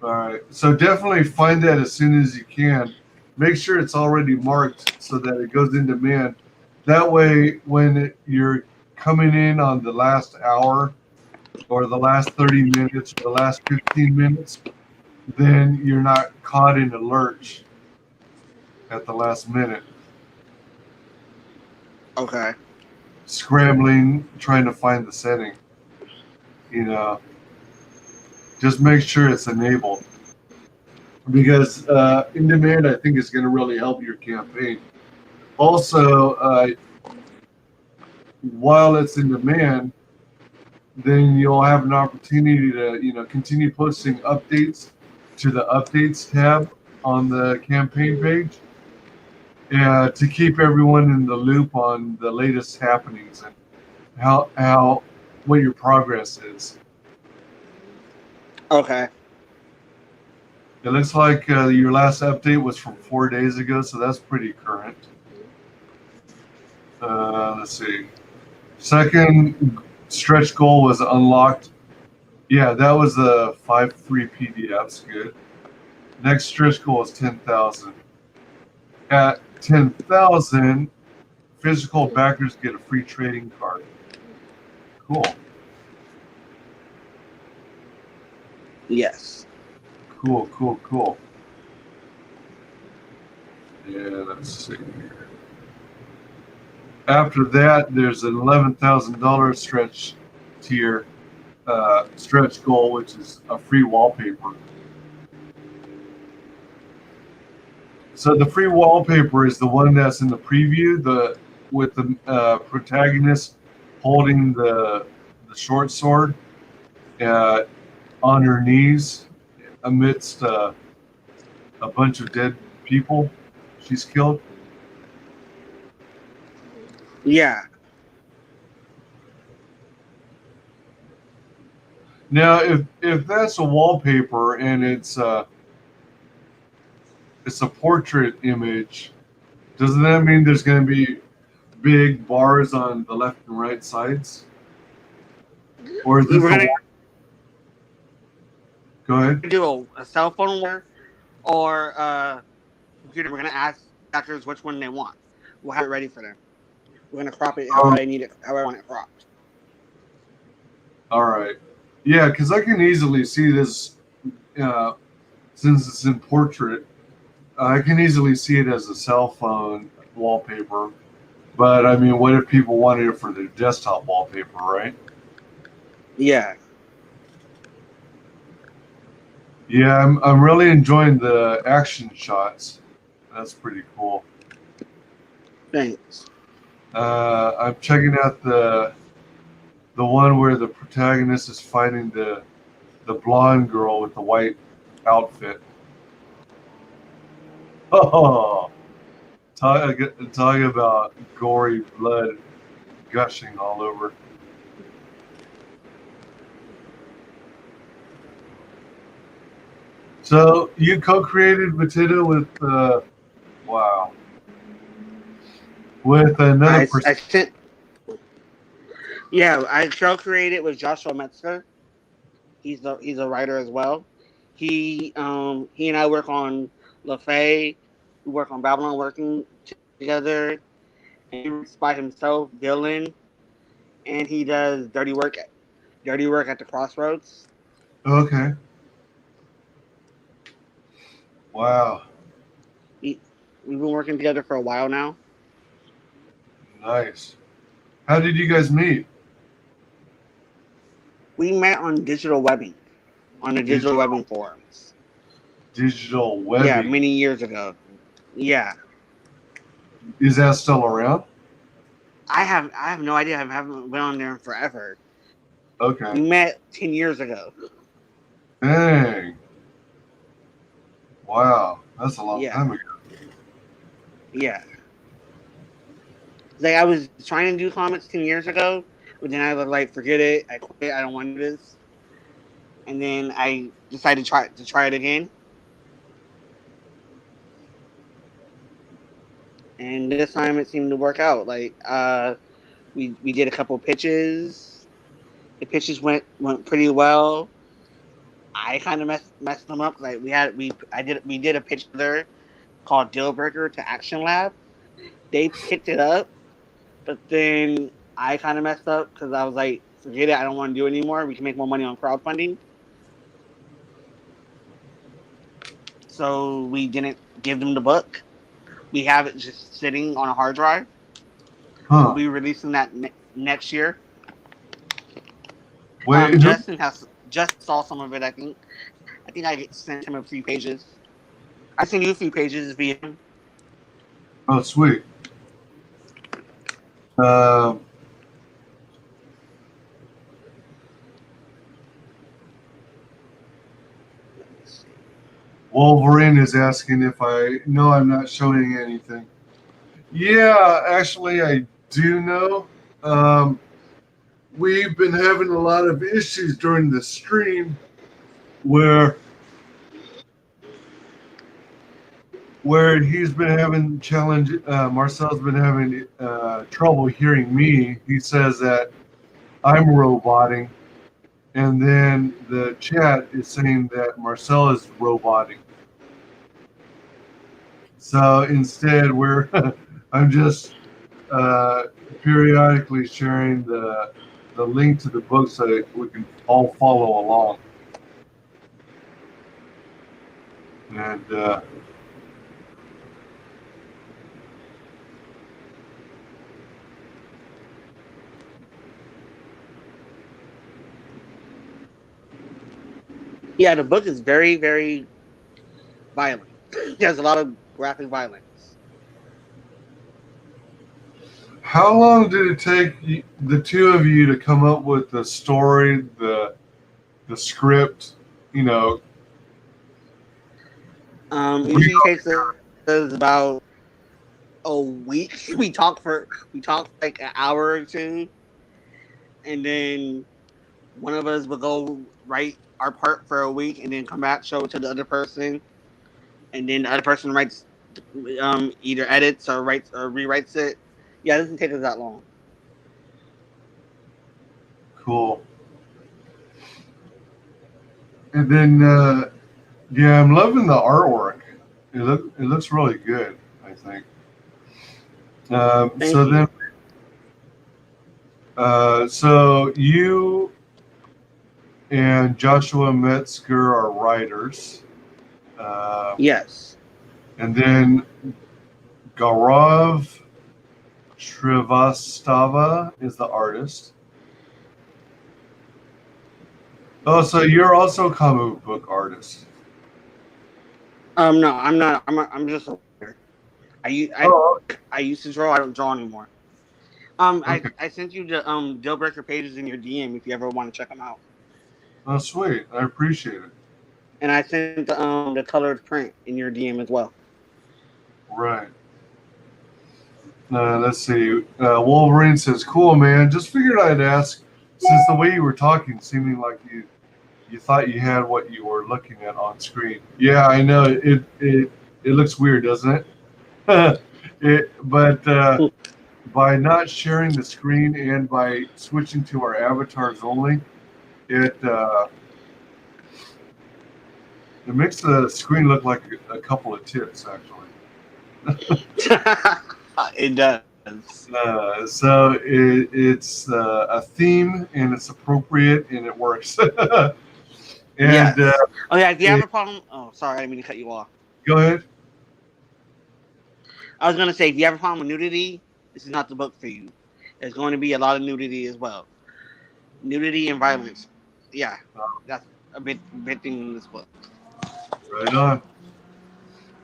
A: All right. So definitely find that as soon as you can. Make sure it's already marked so that it goes in demand. That way, when you're coming in on the last hour or the last 30 minutes or the last 15 minutes, then you're not caught in a lurch at the last minute,
B: Okay.
A: scrambling, trying to find the setting. You know, just make sure it's enabled because in demand, I think is going to really help your campaign. Also, while it's in demand, then you'll have an opportunity to continue posting updates to the updates tab on the campaign page to keep everyone in the loop on the latest happenings and how what your progress is.
B: Okay.
A: It looks like your last update was from 4 days ago, so that's pretty current. Let's see. Second stretch goal was unlocked. Yeah, that was the 5 free PDFs. Good. Next stretch goal is 10,000. At 10,000, physical backers get a free trading card. Cool.
B: Yes.
A: Cool. Yeah, let's see here. After that, there's an $11,000 stretch tier stretch goal, which is a free wallpaper. So the free wallpaper is the one that's in the preview, the with the protagonist holding the short sword uh, on her knees amidst a bunch of dead people she's killed.
B: Yeah.
A: Now, if that's a wallpaper and it's a portrait image, doesn't that mean there's going to be big bars on the left and right sides? Or is this
B: We're
A: a
B: gonna
A: go ahead?
B: do a cell phone one or computer. We're gonna ask doctors which one they want. We'll have it ready for them. We're gonna crop it how
A: Um,
B: they need it, how I want it cropped.
A: all right. Yeah, because I can easily see this uh, since it's in portrait. I can easily see it as a cell phone wallpaper. But I mean, what if people wanted it for their desktop wallpaper, right?
B: Yeah.
A: Yeah, I'm really enjoying the action shots. That's pretty cool.
B: Thanks.
A: I'm checking out the one where the protagonist is fighting the blonde girl with the white outfit. Oh, talk about gory blood gushing all over. So you co-created Potato with wow with another person.
B: I sent. Yeah, I show created with Joshua Metzger. He's a writer as well. He and I work on LaFay. We work on Babylon working together, and he writes by himself, Dylan, and he does dirty work at the Crossroads.
A: Okay, wow,
B: He, we've been working together for a while now.
A: nice. How did you guys meet?
B: We met on digital webbing, on the digital
A: Digital
B: webbing forums.
A: digital
B: Yeah,
A: webbing.
B: many years ago. Yeah,
A: Is that still around?
B: I have no idea. I haven't been on there in forever.
A: Okay.
B: We met 10 years ago.
A: Dang. Wow. That's a long
B: Yeah,
A: time ago.
B: yeah. Like I was trying to do comics 10 years ago, but then I was like, forget it. I quit. I don't want to do this. And then I decided to try it again. And this time it seemed to work out. Like we did a couple pitches. The pitches went pretty well. I kind of messed them up. Like we did a pitch there called Deal Breaker to Action Lab. They picked it up, but then I kind of messed up because I was like, forget it. I don't want to do it anymore. We can make more money on crowdfunding. So we didn't give them the book. We have it just sitting on a hard drive. We'll
A: Huh.
B: be releasing that next year.
A: Wait, who?
B: Justin has just saw some of it. I think I sent him a few pages. I sent you a few pages via him.
A: Oh, sweet. Um, Wolverine is asking if I know I'm not showing anything. Yeah, actually, I do know. Um, we've been having a lot of issues during the stream where he's been having challenge. Marcel's been having trouble hearing me. He says that I'm roboting, and then the chat is saying that Marcel is roboting. So instead, I'm just periodically sharing the link to the book so that we can all follow along. And
B: Yeah, the book is very, very violent. It has a lot of graphic violence.
A: how long did it take the two of you to come up with the story, the script? You know,
B: Usually takes us about a week. We talk like an hour or two, and then one of us will go write our part for a week, and then come back, show it to the other person, and then the other person writes, either edits or writes or rewrites it. Yeah, it doesn't take us that long.
A: cool. And then yeah, I'm loving the artwork. It looks really good, I think.
B: Thank you.
A: So you and Joshua Metzger are writers, uh,
B: Yes.
A: and then Gaurav Shrivastava is the artist. Oh, so you're also a comic book artist.
B: No, I'm not. I'm just a writer.
A: Oh,
B: I used to draw. I don't draw anymore.
A: okay.
B: I sent you the deal breaker pages in your DM if you ever want to check them out.
A: Oh, sweet. I appreciate it.
B: And I sent the colored print in your DM as well.
A: Right. Let's see. Wolverine says, "Cool, man. Just figured I'd ask, since the way you were talking, seeming like you thought you had what you were looking at on screen." Yeah, I know. It looks weird, doesn't it? But by not sharing the screen and by switching to our avatars only, it it makes the screen look like a couple of tits, actually.
B: It does.
A: So it's a theme and it's appropriate and it works. And
B: Yes. Oh yeah. If you have
A: it,
B: a problem, oh sorry, I didn't mean to cut you off.
A: go ahead.
B: I was gonna say if you have a problem with nudity, this is not the book for you. There's going to be a lot of nudity as well. Nudity and violence. Yeah, that's a big thing in this book.
A: Right on.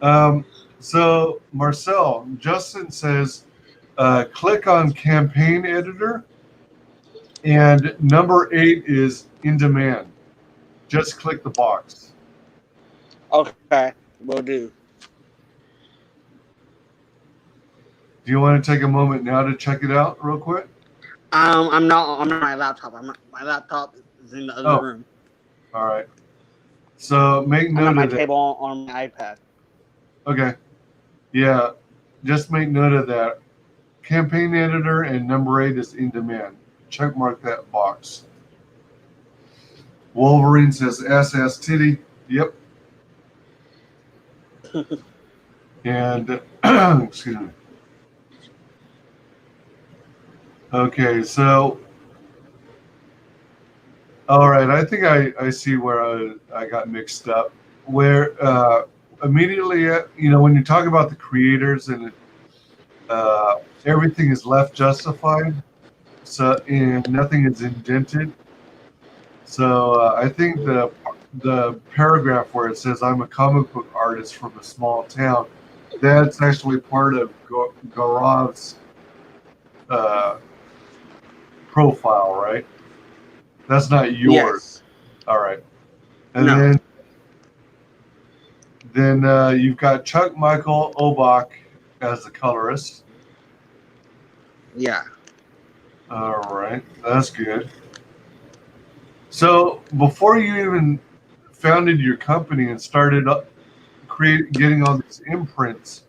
A: Um, so Marcel, Justin says, click on campaign editor, and number 8 is in demand. Just click the box.
B: Okay, will do.
A: Do you want to take a moment now to check it out real quick?
B: I'm not. I'm not my laptop. My laptop is in the other
A: Oh,
B: room.
A: all right. So make
B: I'm at
A: note
B: my
A: of that.
B: table on my iPad.
A: Okay. Yeah. Just make note of that. Campaign editor and number 8 is in demand. Check mark that box. Wolverine says SS titty. Yep. And excuse me. Okay, so all right, I think I see where I got mixed up. Where immediately, when you talk about the creators and everything is left justified, so and nothing is indented. So I think the paragraph where it says I'm a comic book artist from a small town, that's actually part of Gaurav's uh, profile, right? That's not yours.
B: Yes.
A: All right. And
B: No.
A: then you've got Chuck Michael Obach as the colorist.
B: Yeah.
A: All right, that's good. So before you even founded your company and started up getting all these imprints,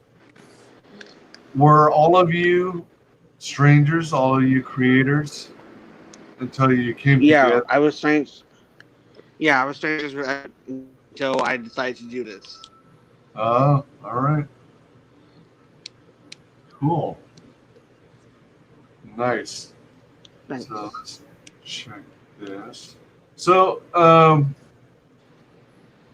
A: were all of you strangers, all of you creators, until you came
B: Yeah,
A: together?
B: I was strange. Yeah, I was strangers until I decided to do this.
A: Oh, all right, cool, nice. So
B: Thanks.
A: let's check this. So,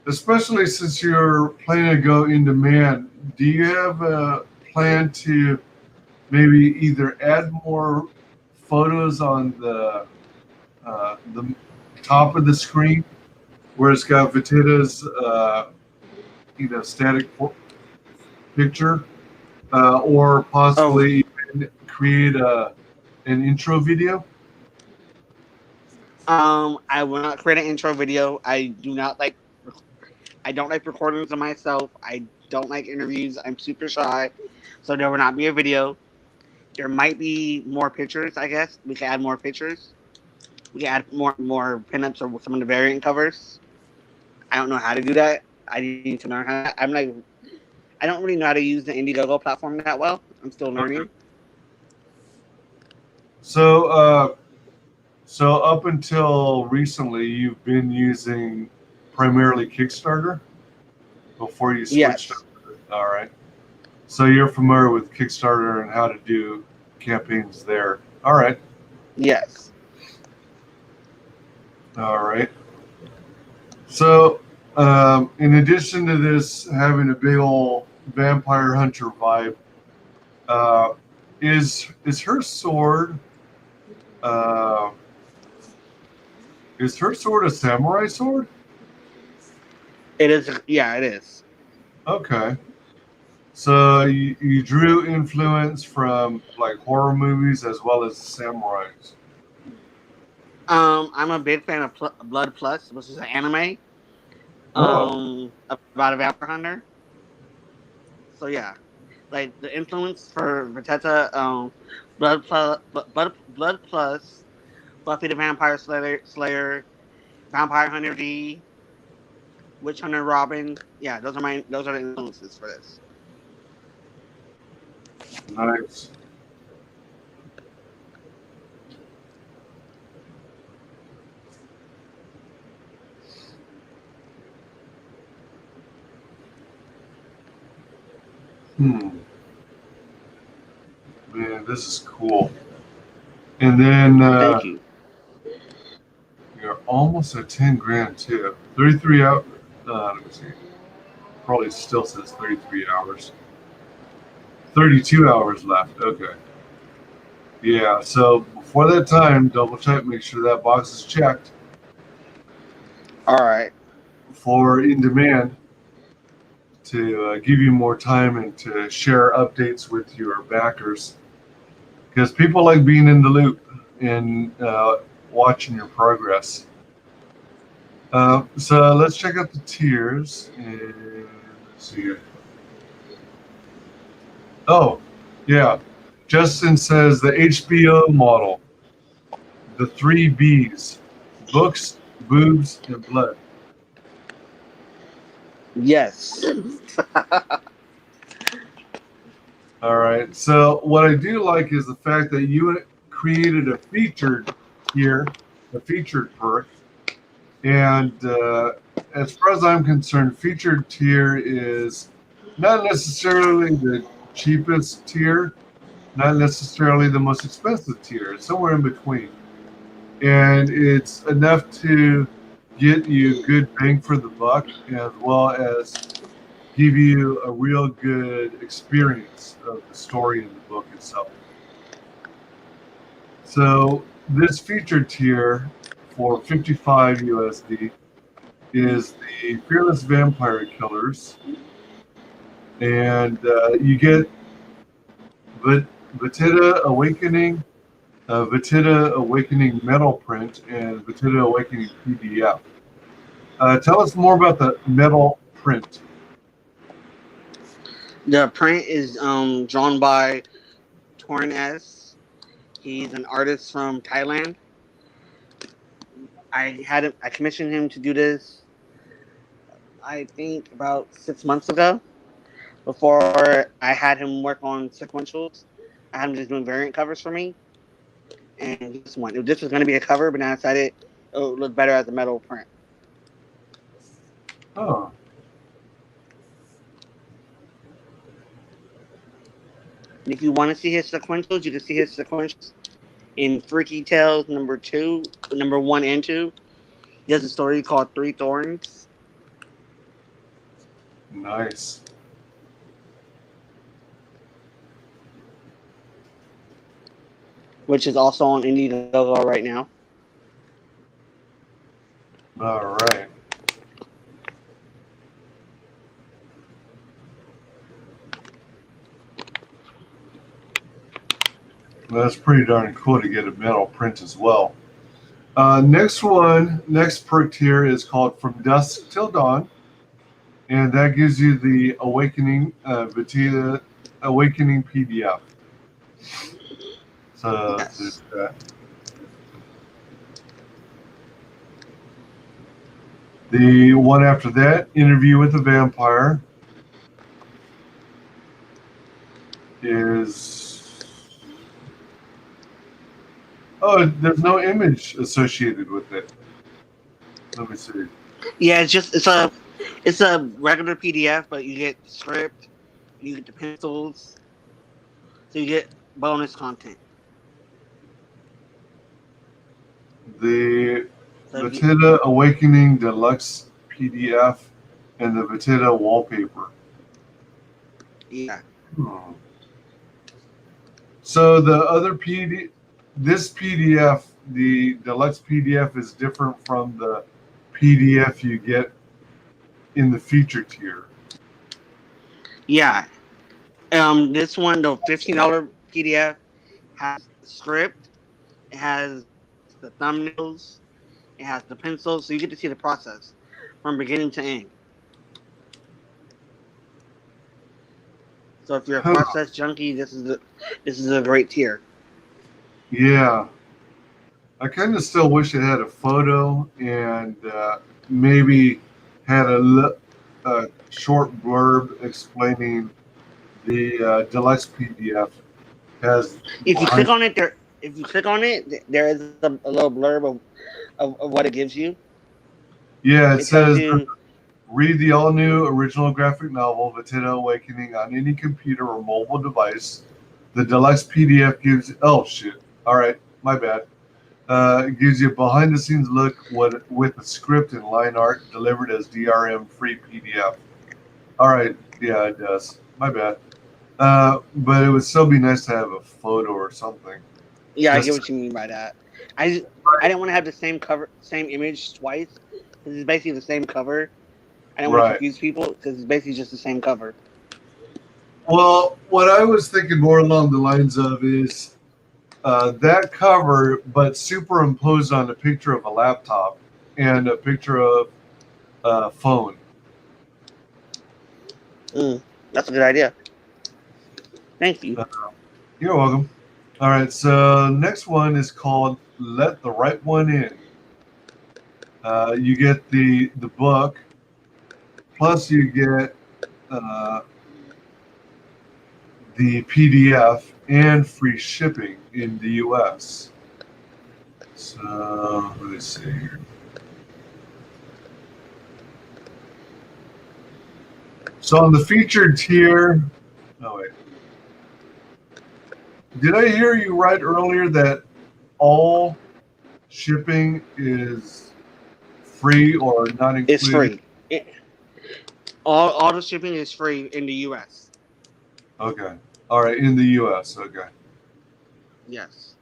A: especially since you're planning to go in demand, do you have a plan to maybe either add more photos on the top of the screen where it's got Viteda's static picture, or
B: Oh,
A: possibly even create an intro video?
B: I will not create an intro video. I don't like recordings of myself. I don't like interviews. I'm super shy, so there will not be a video. There might be more pictures. I guess we can add more pictures. We can add more pinups or some of the variant covers. I don't know how to do that. I need to learn how. I don't really know how to use the Indiegogo platform that well. I'm still learning.
A: Okay. So, up until recently, you've been using primarily Kickstarter before you switched
B: Yes.
A: up. All right. So you're familiar with Kickstarter and how to do campaigns there. All right.
B: Yes.
A: All right. So, in addition to this having a big old vampire hunter vibe, uh, is her sword uh, is her sword a samurai sword?
B: It is. Yeah, it is.
A: Okay. So you drew influence from like horror movies as well as samurais.
B: I'm a big fan of Blood Plus, which is an anime.
A: Oh,
B: About a vampire hunter. So yeah, like the influence for Vegeta, Blood Plus, Buffy the Vampire Slayer, Vampire Hunter D, Witch Hunter Robin. Yeah, those are the influences for this.
A: nice. Hmm. Man, this is cool. And then
B: Thank you.
A: you're almost at 10 grand too. 33 out. Let me see. Probably still says 33 hours. 32 hours left. Okay. Yeah. So before that time, double check. Make sure that box is checked
B: All right.
A: for in demand to give you more time and to share updates with your backers because people like being in the loop and watching your progress. So let's check out the tiers and let's see here. Oh, yeah. Justin says the HBO model, the three B's: books, boobs, and blood.
B: Yes.
A: All right. So what I do like is the fact that you created a featured tier, a featured perk, and as far as I'm concerned, featured tier is not necessarily the cheapest tier, not necessarily the most expensive tier. It's somewhere in between, and it's enough to get you good bang for the buck, as well as give you a real good experience of the story in the book itself. So this featured tier for 55 USD is the Fearless Vampire Killers, and you get Vatida Awakening, Vatida Awakening metal print, and Vatida Awakening PDF. Tell us more about the metal print.
B: The print is drawn by Torn S. He's an artist from Thailand. I commissioned him to do this. I think about 6 months ago. Before I had him work on sequentials, I had him just doing variant covers for me. And this one, this was going to be a cover, but now I decided it would look better as a metal print.
A: Oh.
B: And if you want to see his sequentials, you can see his sequentials in Freaky Tales number 1 and 2. He has a story called Three Thorns.
A: Nice.
B: Which is also on Indiegogo right now.
A: All right. Well, that's pretty darn cool to get a metal print as well. Next perk tier is called From Dusk Till Dawn, and that gives you the Awakening Vita Awakening PDF. So
B: Yes.
A: there's that. The one after that, Interview with the Vampire, is there's no image associated with it. Let me see.
B: Yeah, it's a regular PDF, but you get the script, you get the pencils, so you get bonus content.
A: The
B: So if you,
A: Vita Awakening Deluxe PDF and the Vita wallpaper.
B: yeah,
A: Hmm. So the other this PDF, the deluxe PDF, is different from the PDF you get in the feature tier.
B: yeah. This one, the $15 PDF has the script, it has the thumbnails, it has the pencils, so you get to see the process from beginning to end. So if you're a
A: Huh.
B: process junkie, this is a great tier.
A: Yeah, I kind of still wish it had a photo and maybe had a short blurb explaining the deluxe PDF has
B: If you
A: behind.
B: click on it, there is a little blurb of what it gives you.
A: Yeah, it
B: It tells
A: says
B: you,
A: read the all new original graphic novel Vita Awakening on any computer or mobile device. The deluxe PDF gives. Oh shit! All right, my bad. It gives you a behind the scenes look with a script and line art delivered as DRM free PDF. All right, yeah, it does. My bad. But it would still be nice to have a photo or something.
B: yeah, I get
A: Just
B: what you mean by that. I didn't want to have the same image twice because it's basically the same cover. I didn't want to
A: right.
B: confuse people because it's basically just the same cover.
A: Well, what I was thinking more along the lines of is that cover, but superimposed on a picture of a laptop and a picture of a phone.
B: Mm, that's a good idea. Thank you.
A: Uh, you're welcome. All right, so next one is called "Let the Right One In." You get the book, plus you get uh, the PDF and free shipping in the U.S. So let's see here. So on the featured tier, oh wait, did I hear you right earlier that all shipping is free or not
B: It's
A: included?
B: free. All the shipping is free in the U.S.
A: Okay. All right, in the US. Okay.
B: Yes.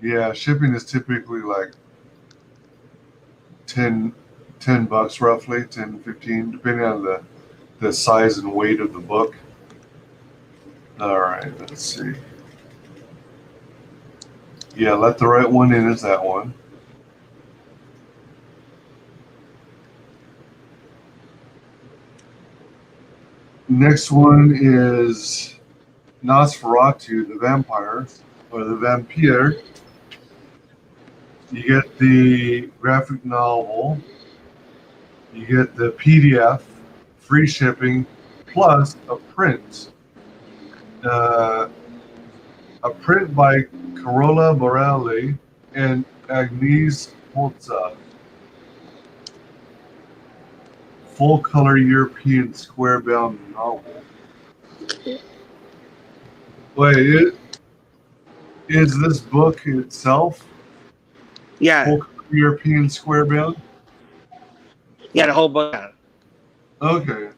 A: Yeah, shipping is typically like 10, $10 roughly, 10, 15, depending on the size and weight of the book. All right, let's see. Yeah, let the right one in is that one. Next one is Nosferatu, the vampire, or the vampire. You get the graphic novel. You get the PDF, free shipping, plus uh, a print by Carola Morelli and Agnes Holza, full color European square bound novel. Wait, is this book itself
B: Yeah,
A: full color European square bound?
B: yeah, the whole book. Yeah.
A: Okay,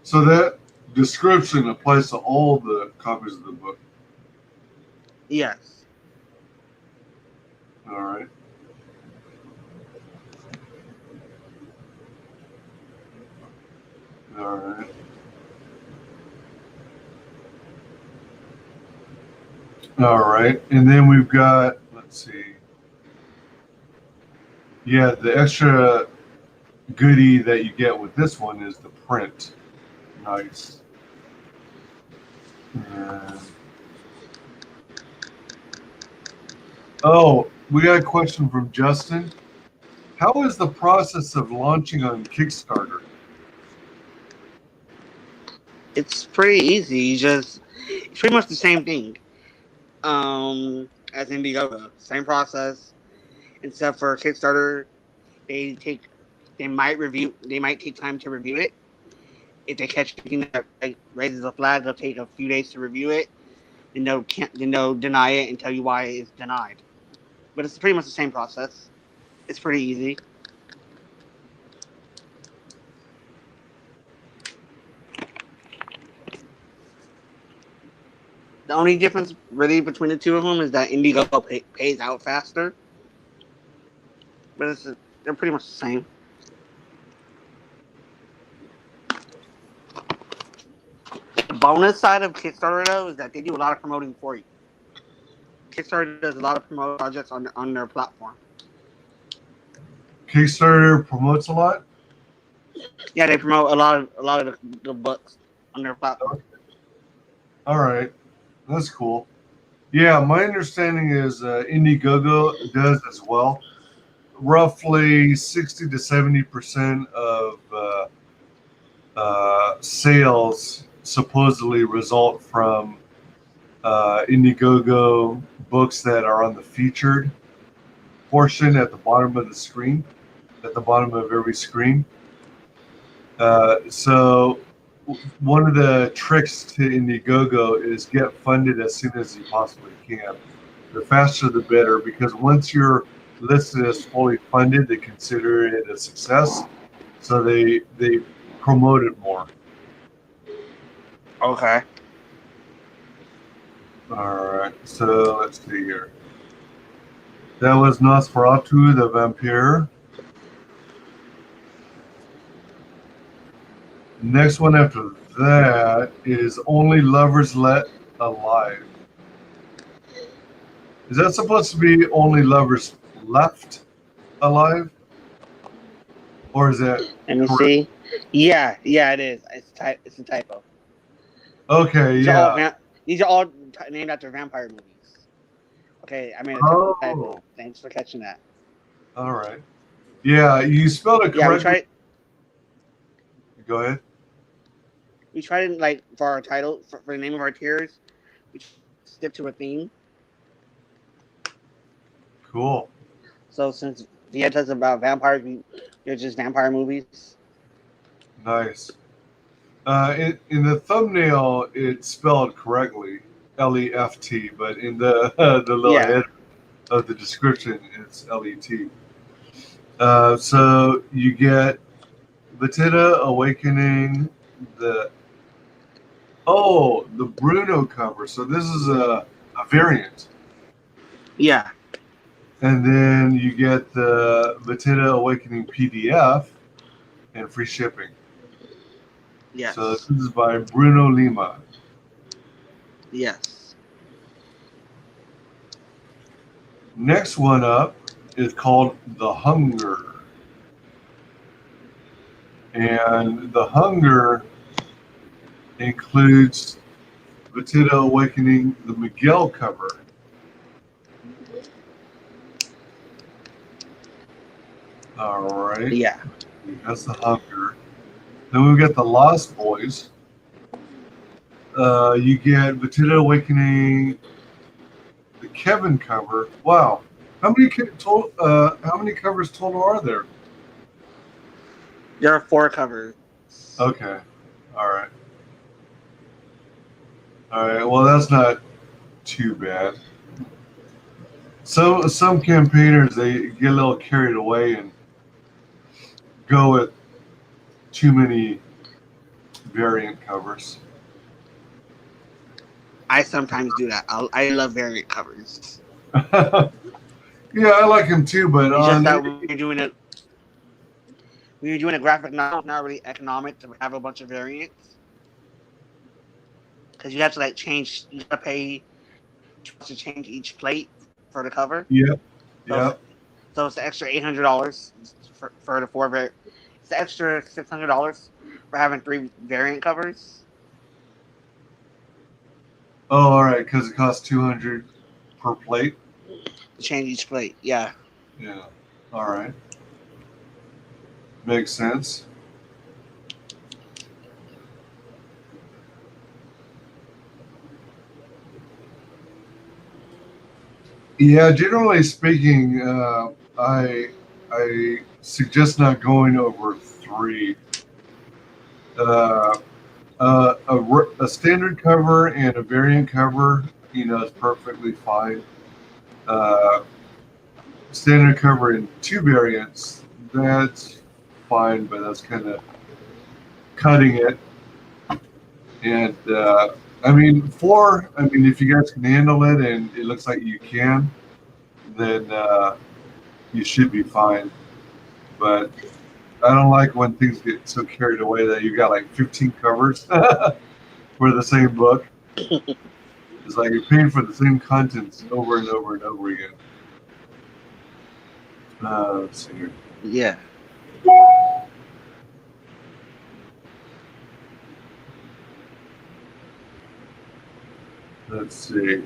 A: so that description applies to all the copies of the book.
B: Yes.
A: All right. All right. All right. And then we've got, let's see. Yeah, the extra goodie that you get with this one is the print. Nice. And, oh, we got a question from Justin. How is the process of launching on Kickstarter?
B: It's pretty easy. It's pretty much the same thing. As Indiegogo, same process. Except for Kickstarter, they take, they might take time to review it. If they catch anything that like, raises a flag, they'll take a few days to review it. Then they'll deny it and tell you why it's denied. But it's pretty much the same process. It's pretty easy. The only difference really between the two of them is that Indiegogo pays out faster, but they're pretty much the same. The bonus side of Kickstarter though is that they do a lot of promoting for you. Kickstarter does a lot of promote projects on their platform.
A: Kickstarter promotes a lot?
B: Yeah, they promote a lot of the books on their platform.
A: All right. That's cool. Yeah, my understanding is Indiegogo does as well. Roughly 60 to 70% of sales supposedly result from Indiegogo books that are on the featured portion at the bottom of the screen, at the bottom of every screen. So one of the tricks to Indiegogo is get funded as soon as you possibly can. The faster the better, because once you're listed as fully funded, they consider it a success. So they promote it more.
B: Okay.
A: All right. So let's see here. That was Nosferatu the Vampire. Next one after that is Only Lovers Let Alive. Is that supposed to be Only Lovers Left Alive? Or is that
B: Let me
A: correct?
B: see. Yeah, it is. It's a typo.
A: Okay,
B: These are all
A: yeah.
B: these are all named after vampire movies. Okay, I made a typo.
A: Oh,
B: Thanks for catching that.
A: all right. Yeah, you spelled it
B: Yeah,
A: correctly. Go ahead.
B: we tried it like for our title for the name of our tiers. We stick to a theme.
A: Cool.
B: So since Vieta's about vampires, they're just vampire movies.
A: Nice. In the thumbnail, it's spelled correctly, Left, but in the the little
B: Yeah,
A: head of the description, it's Let. So you get Vatida Awakening, the the Bruno cover. So this is a variant.
B: yeah,
A: And then you get the Vatida Awakening PDF and free shipping. So
B: yes,
A: this is by Bruno Lima.
B: yes,
A: Next one up is called The Hunger. And The Hunger includes Vita Awakening, the Miguel cover. All right,
B: Yeah.
A: that's the Hunger. Then we've got the Lost Boys. You get Vita Awakening, the Kevin cover. Wow, how many covers total are there?
B: There are 4 covers.
A: Okay, all right, all right. Well, that's not too bad. So some campaigners they get a little carried away and go with too many variant covers.
B: I sometimes do that. I love variant covers.
A: Yeah, I like him too, but
B: It's just
A: on
B: that when you're doing a graphic novel, it's not really economic to have a bunch of variants because you have to like change. You gotta pay $2 to change each plate for the cover.
A: yep,
B: So it's,
A: yep.
B: so it's the extra $800 for the 4 variant. It's the extra $600 for having 3 variant covers
A: Oh, all right, because it costs 200 per plate.
B: to change each plate. Yeah.
A: Yeah, all right, makes sense. Yeah, generally speaking, I suggest not going over 3. Uh, a standard cover and a variant cover, is perfectly fine. Uh, Standard cover in 2 variants, that's fine, but that's kind of cutting it. And I mean, 4, I mean, if you guys can handle it and it looks like you can, then you should be fine. But I don't like when things get so carried away that you got like 15 covers for the same book. It's like you're paying for the same contents over and over and over again. Let's see here.
B: Yeah.
A: Let's see.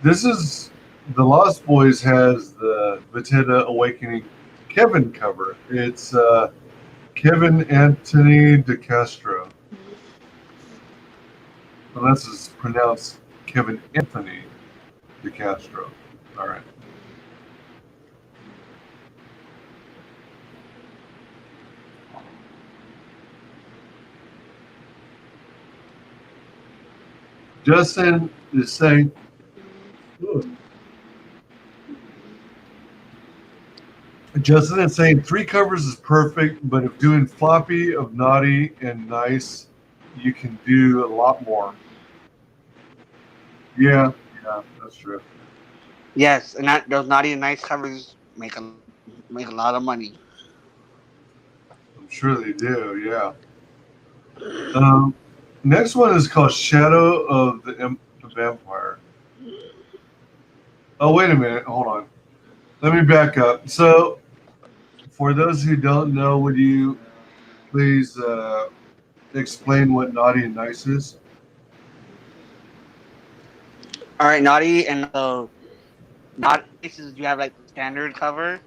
A: This is the Lost Boys has the Vita Awakening Kevin cover. It's Kevin Anthony De Castro. Unless it's pronounced Kevin Anthony De Castro. All right. Justin is saying, "Ooh." Justin is saying 3 covers is perfect, but if doing floppy of naughty and nice, you can do a lot more. Yeah, yeah, that's true.
B: Yes, and that those naughty and nice covers make a lot of money.
A: I'm sure they do. Yeah. Um, Next one is called Shadow of the Vampire. Oh, wait a minute. Hold on. Let me back up. So, for those who don't know, would you please explain what naughty and nice is?
B: All right, naughty and naughty is you have like the standard cover,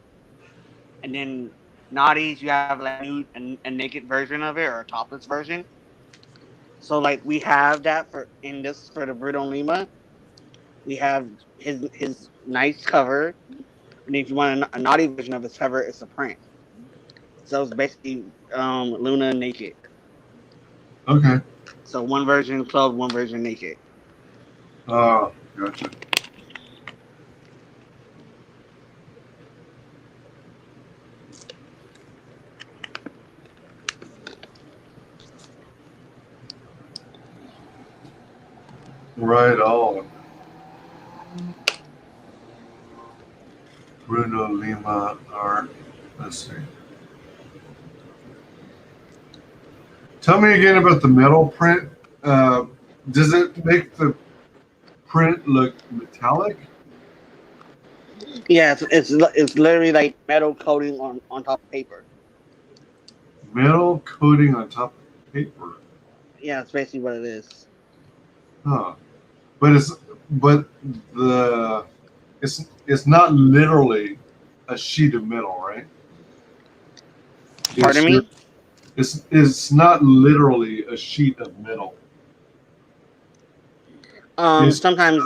B: and then naughties you have like a naked version of it or a topless version. So like we have that for in this for the Bruno Lima. We have his nice cover, and if you want a naughty version of his cover, it's a print. So it's basically Luna naked.
A: Okay.
B: So one version clothed, one version naked.
A: Oh, gotcha. Right on. Bruno Lima art. Let's see. Tell me again about the metal print. Uh, does it make the print look metallic?
B: Yeah, it's literally like metal coating on top of paper.
A: Metal coating on top of paper.
B: Yeah, that's basically what it is.
A: Huh. But the it's not literally a sheet of metal, right? It's
B: Pardon
A: just
B: me.
A: it's not literally a sheet of metal. It's
B: Sometimes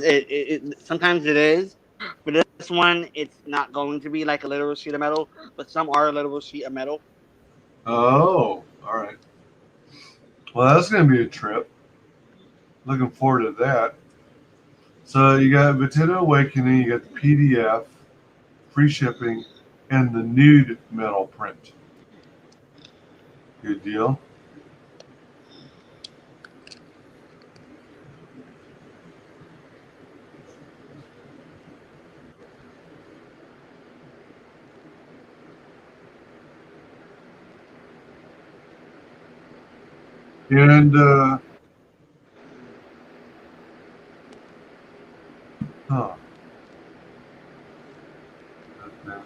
B: it is. For this one, it's not going to be like a literal sheet of metal, but some are a literal sheet of metal.
A: oh, all right. Well, that's gonna be a trip. Looking forward to that. So you got Potato Awakening, you got the PDF, free shipping, and the nude metal print. Good deal. And huh, okay.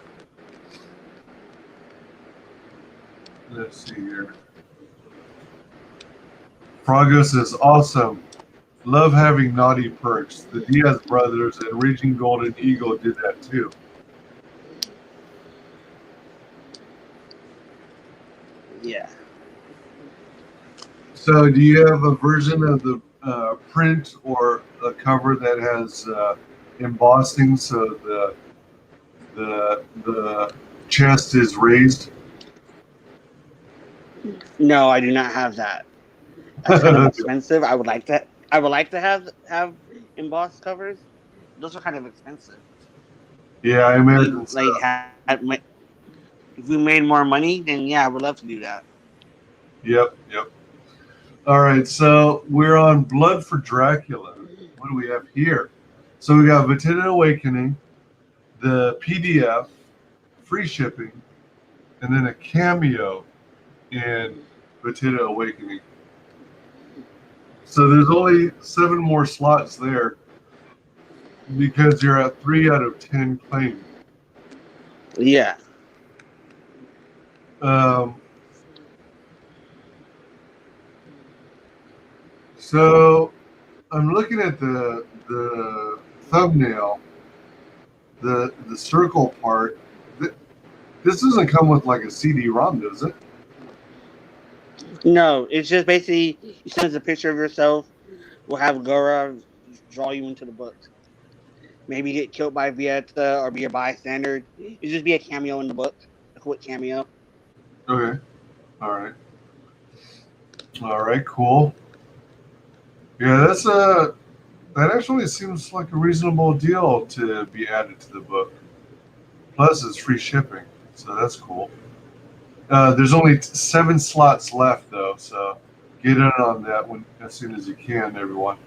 A: Let's see here. Frogos is awesome. Love having naughty perks. The Diaz brothers and Raging Golden Eagle did that too.
B: Yeah.
A: So, do you have a version of the print or a cover that has embossing so the chest is raised?
B: No, I do not have that. That's kind of expensive. I would like to have embossed covers. Those are kind of expensive.
A: Yeah, I
B: If we
A: imagine so.
B: like if we made more money, then yeah, I would love to do that.
A: Yep, yep. All right, so we're on Blood for Dracula. What do we have here? So we got Vatina Awakening, the PDF, free shipping, and then a cameo in Vatina Awakening. So there's only 7 more slots there because you're at 3 out of 10 claimed.
B: Yeah.
A: Um, so I'm looking at the thumbnail, the circle part. This doesn't come with like a CD-ROM, does it?
B: No, it's just basically you send us a picture of yourself. We'll have Gora draw you into the book. Maybe get killed by Vieta or be a bystander. It just be a cameo in the book, a quick cameo.
A: Okay. All right. All right. Cool. Yeah, that actually seems like a reasonable deal to be added to the book. Plus, it's free shipping, so that's cool. There's only 7 slots left, though, so get in on that one as soon as you can, everyone.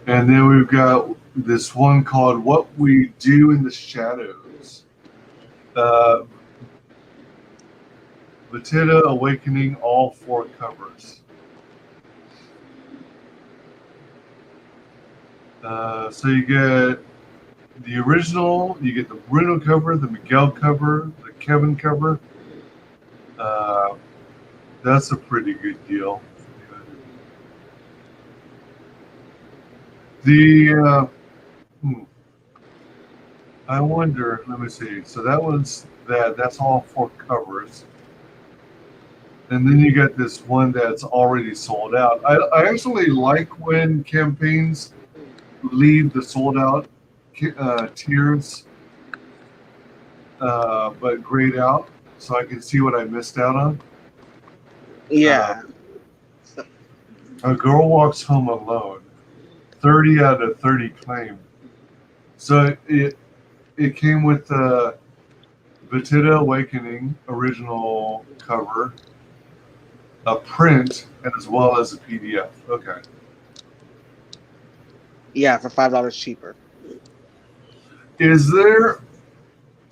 A: And then we've got this one called "What We Do in the Shadows." Uh, Latita Awakening, all 4 covers. So you get the original, you get the Bruno cover, the Miguel cover, the Kevin cover. Uh, that's a pretty good deal. The hmm, I wonder. Let me see. So that one's that. That's all 4 covers, and then you got this one that's already sold out. I actually like when campaigns leave the sold out tiers, but grayed out, so I can see what I missed out on. Uh,
B: Yeah. So,
A: a girl walks home alone. 30 out of 30 claimed. So it came with the Batida Awakening original cover, a print, and as well as a PDF. Okay.
B: yeah, for $5 cheaper.
A: Is there?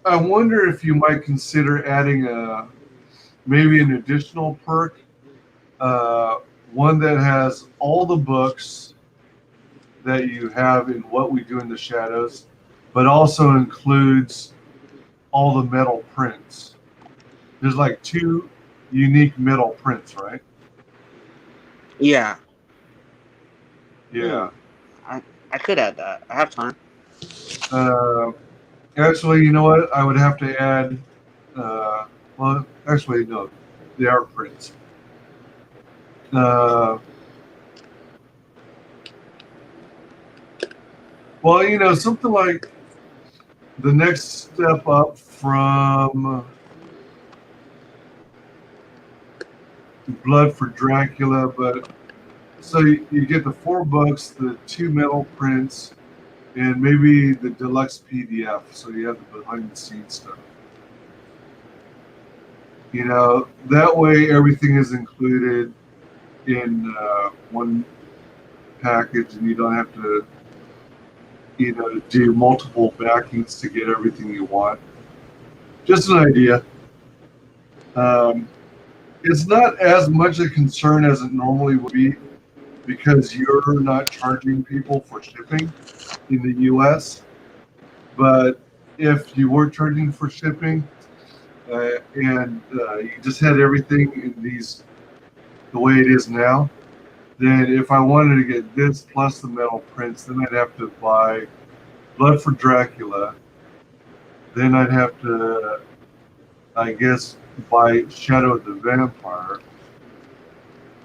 A: I wonder if you might consider adding maybe an additional perk, uh, one that has all the books that you have in What We Do in the Shadows, but also includes all the metal prints. There's like 2 unique metal prints, right?
B: Yeah.
A: Yeah.
B: I could add that. I have time.
A: Uh, Actually, you know what? I would have to add. Well, actually, no, they are prints. Uh, well, something like the next step up from Blood for Dracula, but so you get the 4 books, the 2 metal prints, and maybe the deluxe PDF. So you have the behind the scenes stuff. That way everything is included in one package, and you don't have to, do multiple backings to get everything you want. Just an idea. Um, it's not as much a concern as it normally would be because you're not charging people for shipping in the U.S. But if you were charging for shipping and you just had everything in these the way it is now, then if I wanted to get this plus the metal prints, then I'd have to buy Blood for Dracula. Then I'd have to, I guess, buy Shadow of the Vampire.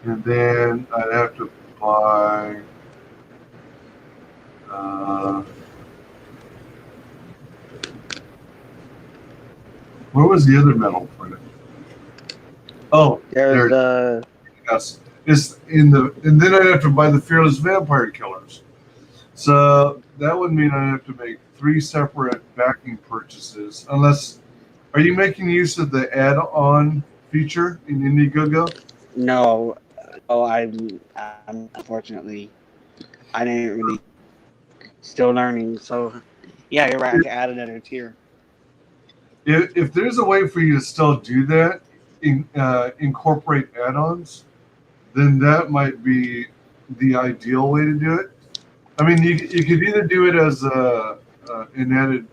A: And then I'd have to buy. Uh, where was the other metal print? Oh,
B: There's
A: there it
B: the
A: is. Yes. It's in the, and then I'd have to buy the Fearless Vampire Killers. So that would mean I'd have to make 3 separate backing purchases. Unless, are you making use of the add-on feature in Indiegogo?
B: no. Oh, I'm unfortunately I didn't really still learning. So yeah, you're right. I
A: If,
B: can add another tier.
A: if there's a way for you to still do that, incorporate add-ons, then that might be the ideal way to do it. I mean, you could either do it as an added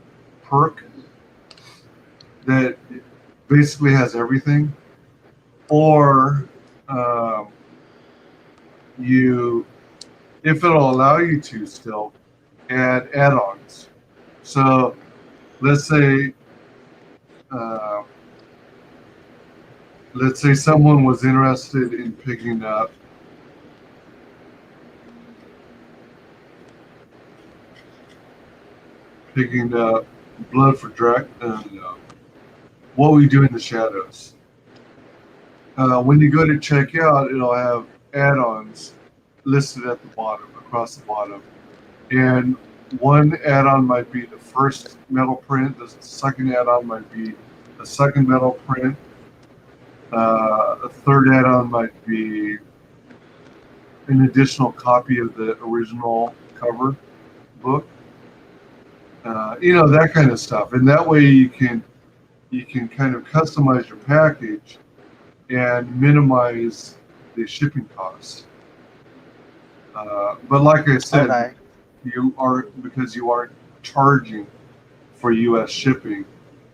A: perk that basically has everything, or um, you, if it'll allow you to still add add-ons. So let's say, uh, someone was interested in picking up Blood for Drac. What we do in the shadows. When you go to check out, it'll have add-ons listed at the bottom, across the bottom. And one add-on might be the first metal print. The second add-on might be a second metal print. A third add-on might be an additional copy of the original cover book. That kind of stuff. And that way you can kind of customize your package and minimize the shipping costs. But like I said,
B: Okay.
A: because you aren't charging for U.S. shipping,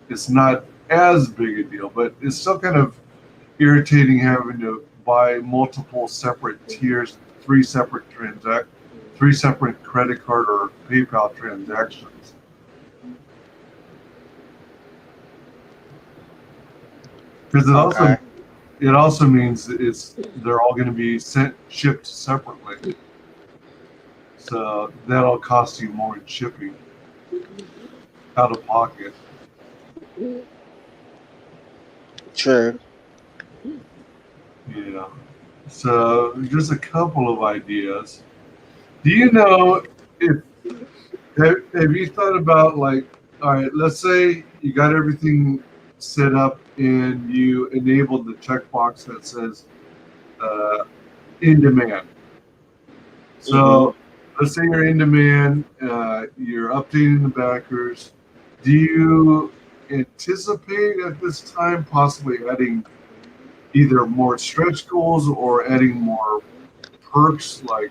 A: it's not as big a deal. But it's still kind of irritating having to buy multiple separate tiers, 3 separate credit card or PayPal transactions. Because
B: Okay.
A: it also means they're all going to be shipped separately. So that'll cost you more in shipping out of pocket.
B: Sure.
A: Yeah. So just a couple of ideas. Do you know if have you thought about, like, all right, let's say you got everything set up and you enabled the checkbox that says uh, in demand.
B: Mm-hmm.
A: So let's say you're in demand, you're updating the backers. Do you anticipate at this time possibly adding either more stretch goals or adding more perks? Like,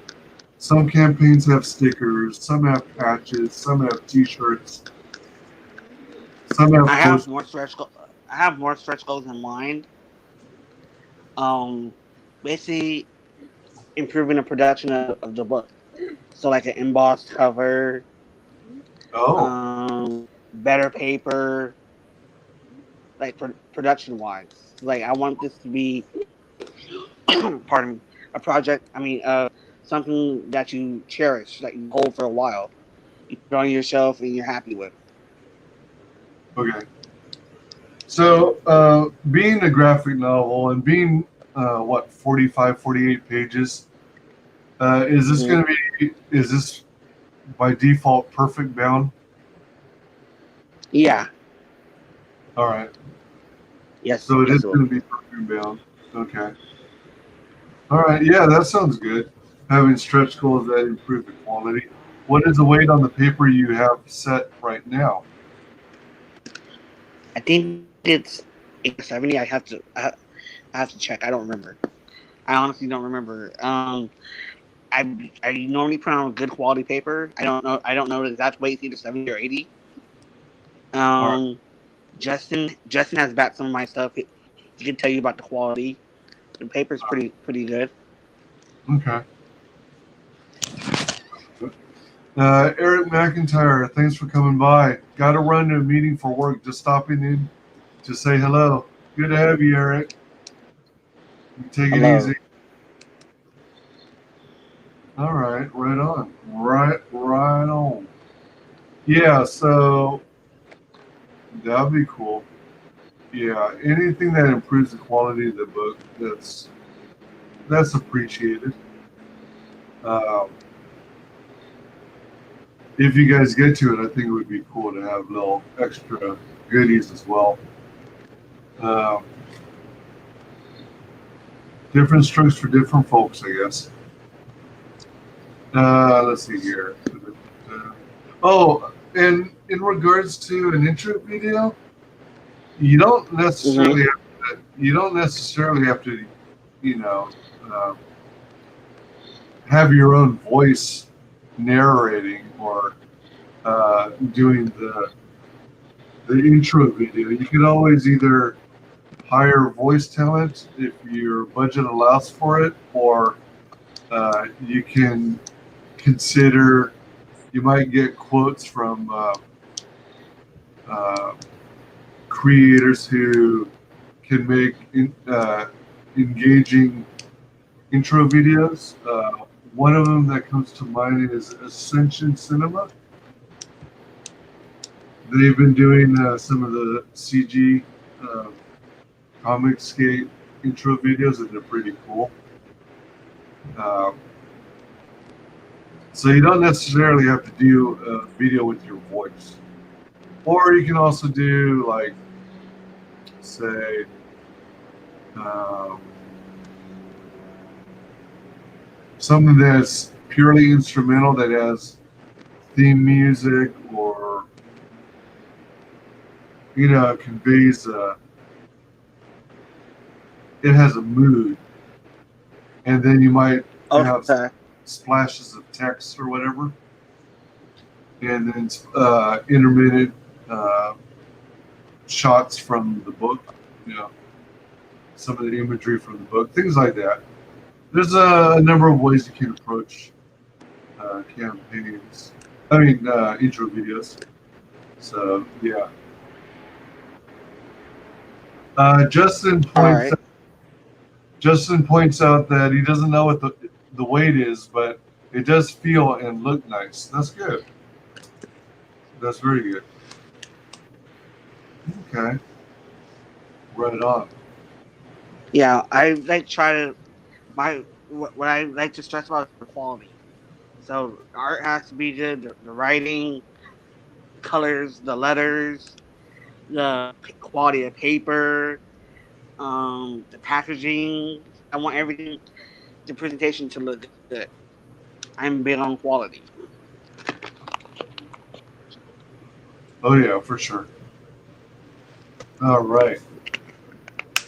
A: some campaigns have stickers, some have patches, some have T-shirts, some have
B: I
A: posters.
B: have more stretch. I have more stretch goals in mind. Um, basically improving the production of the book. So like an embossed cover,
A: Oh,
B: better paper, like production wise. Like I want this to be, pardon me, a project. I mean, something that you cherish, that you hold for a while. You put on your shelf and you're happy with.
A: okay. So, being a graphic novel and being, what, 45, 48 pages, is this
B: Mm-hmm.
A: going to be, is this by default perfect bound?
B: Yeah.
A: All right.
B: Yes.
A: So it is
B: Yes, it will.
A: going to be perfect bound. Okay. All right. Yeah, that sounds good. Having stretch goals that improve the quality. What is the weight on the paper you have set right now?
B: I think it's 80 or 70. I have to check. I don't remember. I honestly don't remember. I normally print on good quality paper. I don't know the exact weight. It's either 70 or 80.
A: All right.
B: Um, Justin has backed some of my stuff. He can tell you about the quality. The paper's pretty good.
A: Okay. Eric McIntyre, thanks for coming by. Got to run to a meeting for work. Just stopping in to say hello. Good to have you, Eric. You take it
B: Hello.
A: easy. All right, right on. Right on. Yeah, so that'd be cool. Yeah, anything that improves the quality of the book, that's appreciated. Um, if you guys get to it, I think it would be cool to have little extra goodies as well. Um, different strokes for different folks, I guess. Let's see here. Oh, and in regards to an intro video, you don't
B: Mm-hmm.
A: necessarily you don't necessarily have to, you know, uh, have your own voice narrating or doing the intro video. You can always either hire voice talent if your budget allows for it, or you can consider. You might get quotes from uh, creators who can make engaging intro videos. One of them that comes to mind is Ascension Cinema. They've been doing some of the CG uh, comic skate intro videos, and they're pretty cool. Uh, so you don't necessarily have to do a video with your voice, or you can also do like, say, um, something that's purely instrumental that has theme music or conveys it has a mood, and then you might have
B: Okay.
A: splashes of text or whatever, and then intermittent uh, shots from the book, you know, some of the imagery from the book, things like that. There's a number of ways you can approach campaigns. I mean, intro videos. So yeah, uh, Justin
B: All
A: points
B: right.
A: Justin points out that he doesn't know what the weight is, but it does feel and look nice. That's good. That's very good. Okay, right on.
B: Yeah, I like try to what I like to stress about is the quality. So the art has to be good. The writing, colors, the letters, the quality of paper, the packaging. I want everything, the presentation to look good. I'm big on quality.
A: Oh yeah, for sure. All right.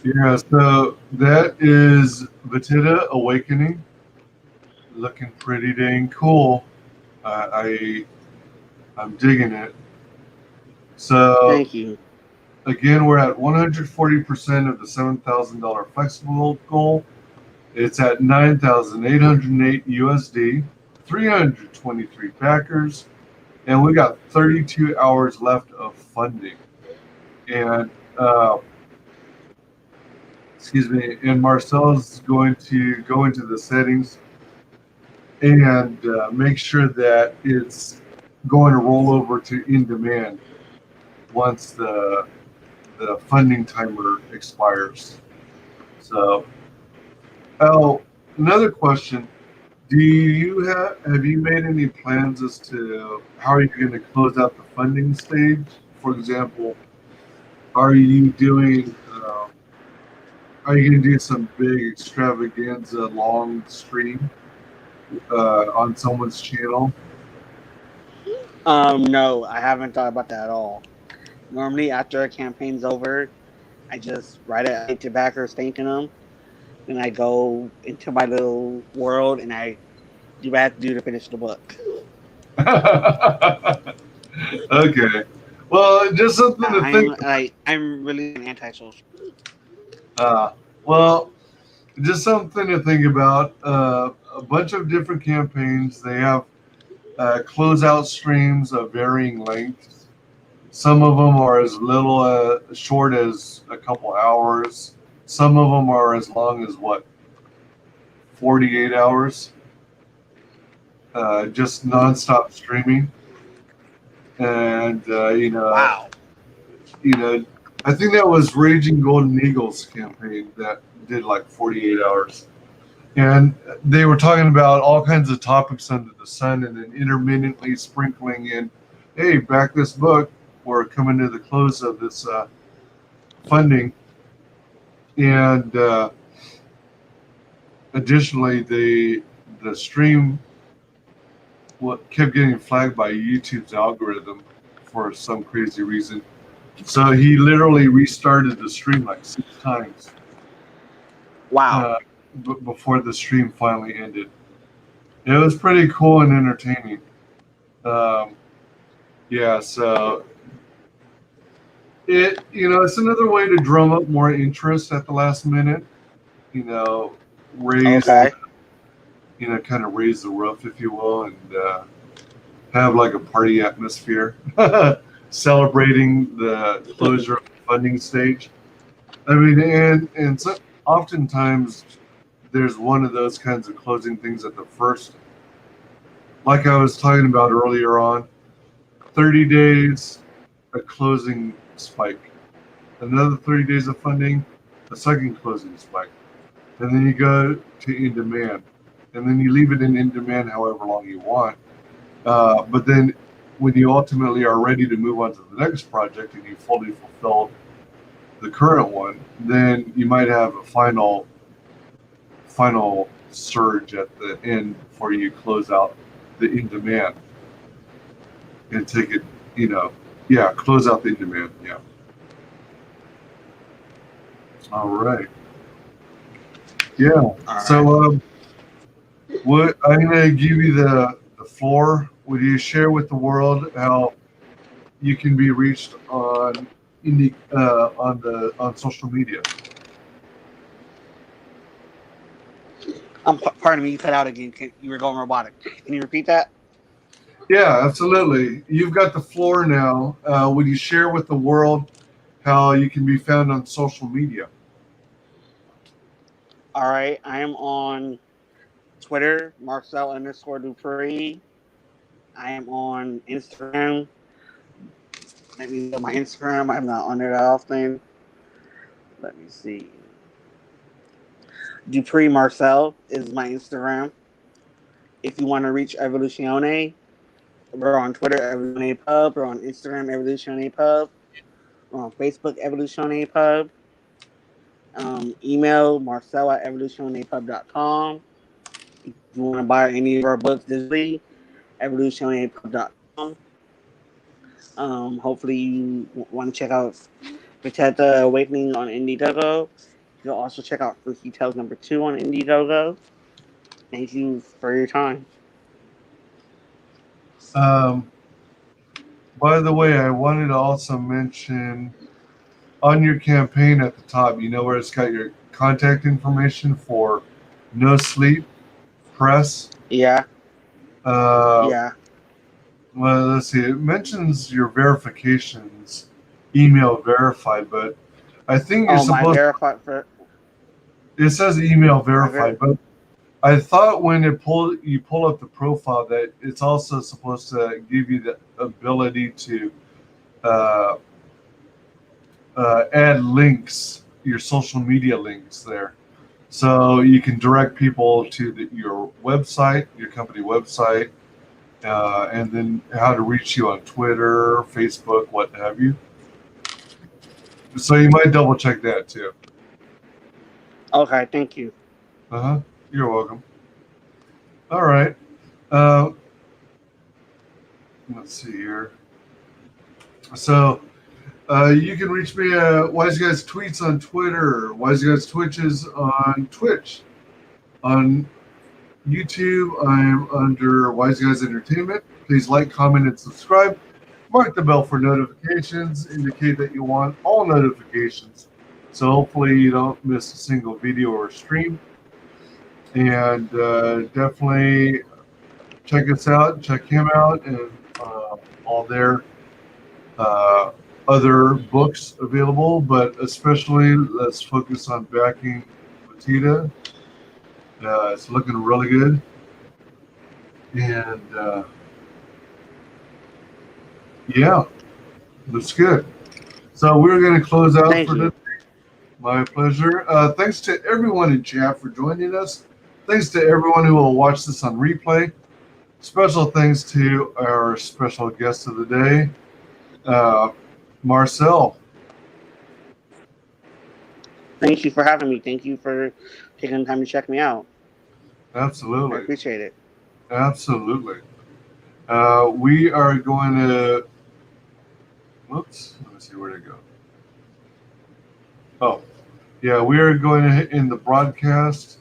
A: Yeah. So that is Vatida Awakening. Looking pretty dang cool. I I'm digging it. So
B: Thank you.
A: Again, we're at 140% of the $7,000 flexible goal. It's at 9,808 USD, 323 backers, and we got 32 hours left of funding. And excuse me, and Marcel's going to go into the settings and make sure that it's going to roll over to in demand once the funding timer expires. So, oh, another question: have you made any plans as to how are you going to close out the funding stage? For example, are you doing are you going to do some big extravaganza long stream on someone's channel?
B: No, I haven't thought about that at all. Normally, after a campaign's over, I just write a to backers thanking them, and I go into my little world and I do what I have to do to finish the book.
A: Okay. Well, just something to think.
B: I'm really an antisocial.
A: Uh, well, just something to think about. A bunch of different campaigns. They have closeout streams of varying lengths. Some of them are as little short as a couple hours. Some of them are as long as what 48 hours. Just nonstop streaming, and
B: Wow.
A: you know, I think that was Raging Golden Eagles campaign that did like 48 hours. And they were talking about all kinds of topics under the sun and then intermittently sprinkling in, hey, back this book. We're coming to the close of this funding. And additionally, the stream kept getting flagged by YouTube's algorithm for some crazy reason. So he literally restarted the stream like 6 times.
B: Wow.
A: Before the stream finally ended. It was pretty cool and entertaining. Um, yeah, so it's another way to drum up more interest at the last minute. You know, raise
B: Okay.
A: kind of raise the roof, if you will, and have like a party atmosphere, celebrating the closure of the funding stage. I mean, and so oftentimes there's one of those kinds of closing things at the first, like I was talking about earlier on, 30 days, a closing spike. Another 30 days of funding, a second closing spike. And then you go to in demand. And then you leave it in demand however long you want. But then when you ultimately are ready to move on to the next project and you fully fulfill the current one, then you might have a final surge at the end before you close out the in demand and take it, close out the in demand. Yeah. All right. Yeah.
B: All right.
A: So I'm going to give you the floor. Would you share with the world how you can be reached on on social media?
B: Pardon me, you cut out again. You were going robotic. Can you repeat that?
A: Yeah, absolutely. You've got the floor now. Would you share with the world how you can be found on social media?
B: All right. I am on Twitter, Marcel_Dupree. I am on Instagram. Let me look at my Instagram. I'm not on there that often. Let me see. Dupree Marcel is my Instagram. If you want to reach Evolucione, we're on Twitter, Evolucione Pub. We're on Instagram, Evolucione Pub. We're on Facebook, Evolucione Pub. Email marcel@evolutionapub.com. If you want to buy any of our books digitally, evolutionapub.com. Hopefully you want to check out Vegeta Awakening on Indiegogo. You'll also check out Freaky Tales #2 on Indiegogo. Thank you for your time.
A: By the way, I wanted to also mention on your campaign at the top, you know where it's got your contact information for No Sleep Press.
B: Yeah.
A: Uh,
B: Yeah.
A: well, let's see. It mentions your verifications, email verified, but I think you're
B: Oh, my
A: supposed.
B: verified for
A: It says email
B: my ver.
A: verified, but I thought when you pull up the profile that it's also supposed to give you the ability to uh, add links, your social media links there. So you can direct people to your website, your company website, and then how to reach you on Twitter, Facebook, what have you. So you might double check that too.
B: Okay, thank you.
A: Uh huh. You're welcome. All right. Uh, let's see here. So you can reach me at WyzGyz tweets on Twitter, WyzGyz Twitches on Twitch. On YouTube, I'm under WyzGyz Entertainment. Please like, comment, and subscribe. Mark the bell for notifications. Indicate that you want all notifications. So hopefully you don't miss a single video or stream. And definitely check us out, check him out, and all their uh, other books available. But especially, let's focus on backing Matita. It's looking really good. And yeah, looks good. So we're going to close out
B: Thank
A: for
B: you.
A: today. My pleasure. Thanks to everyone in chat for joining us. Thanks to everyone who will watch this on replay. Special thanks to our special guest of the day, Marcel.
B: Thank you for having me. Thank you for taking the time to check me out. I
A: Absolutely.
B: appreciate it.
A: Absolutely. We are going to. Whoops. Let me see where to go. Oh, yeah. We are going to hit in the broadcast.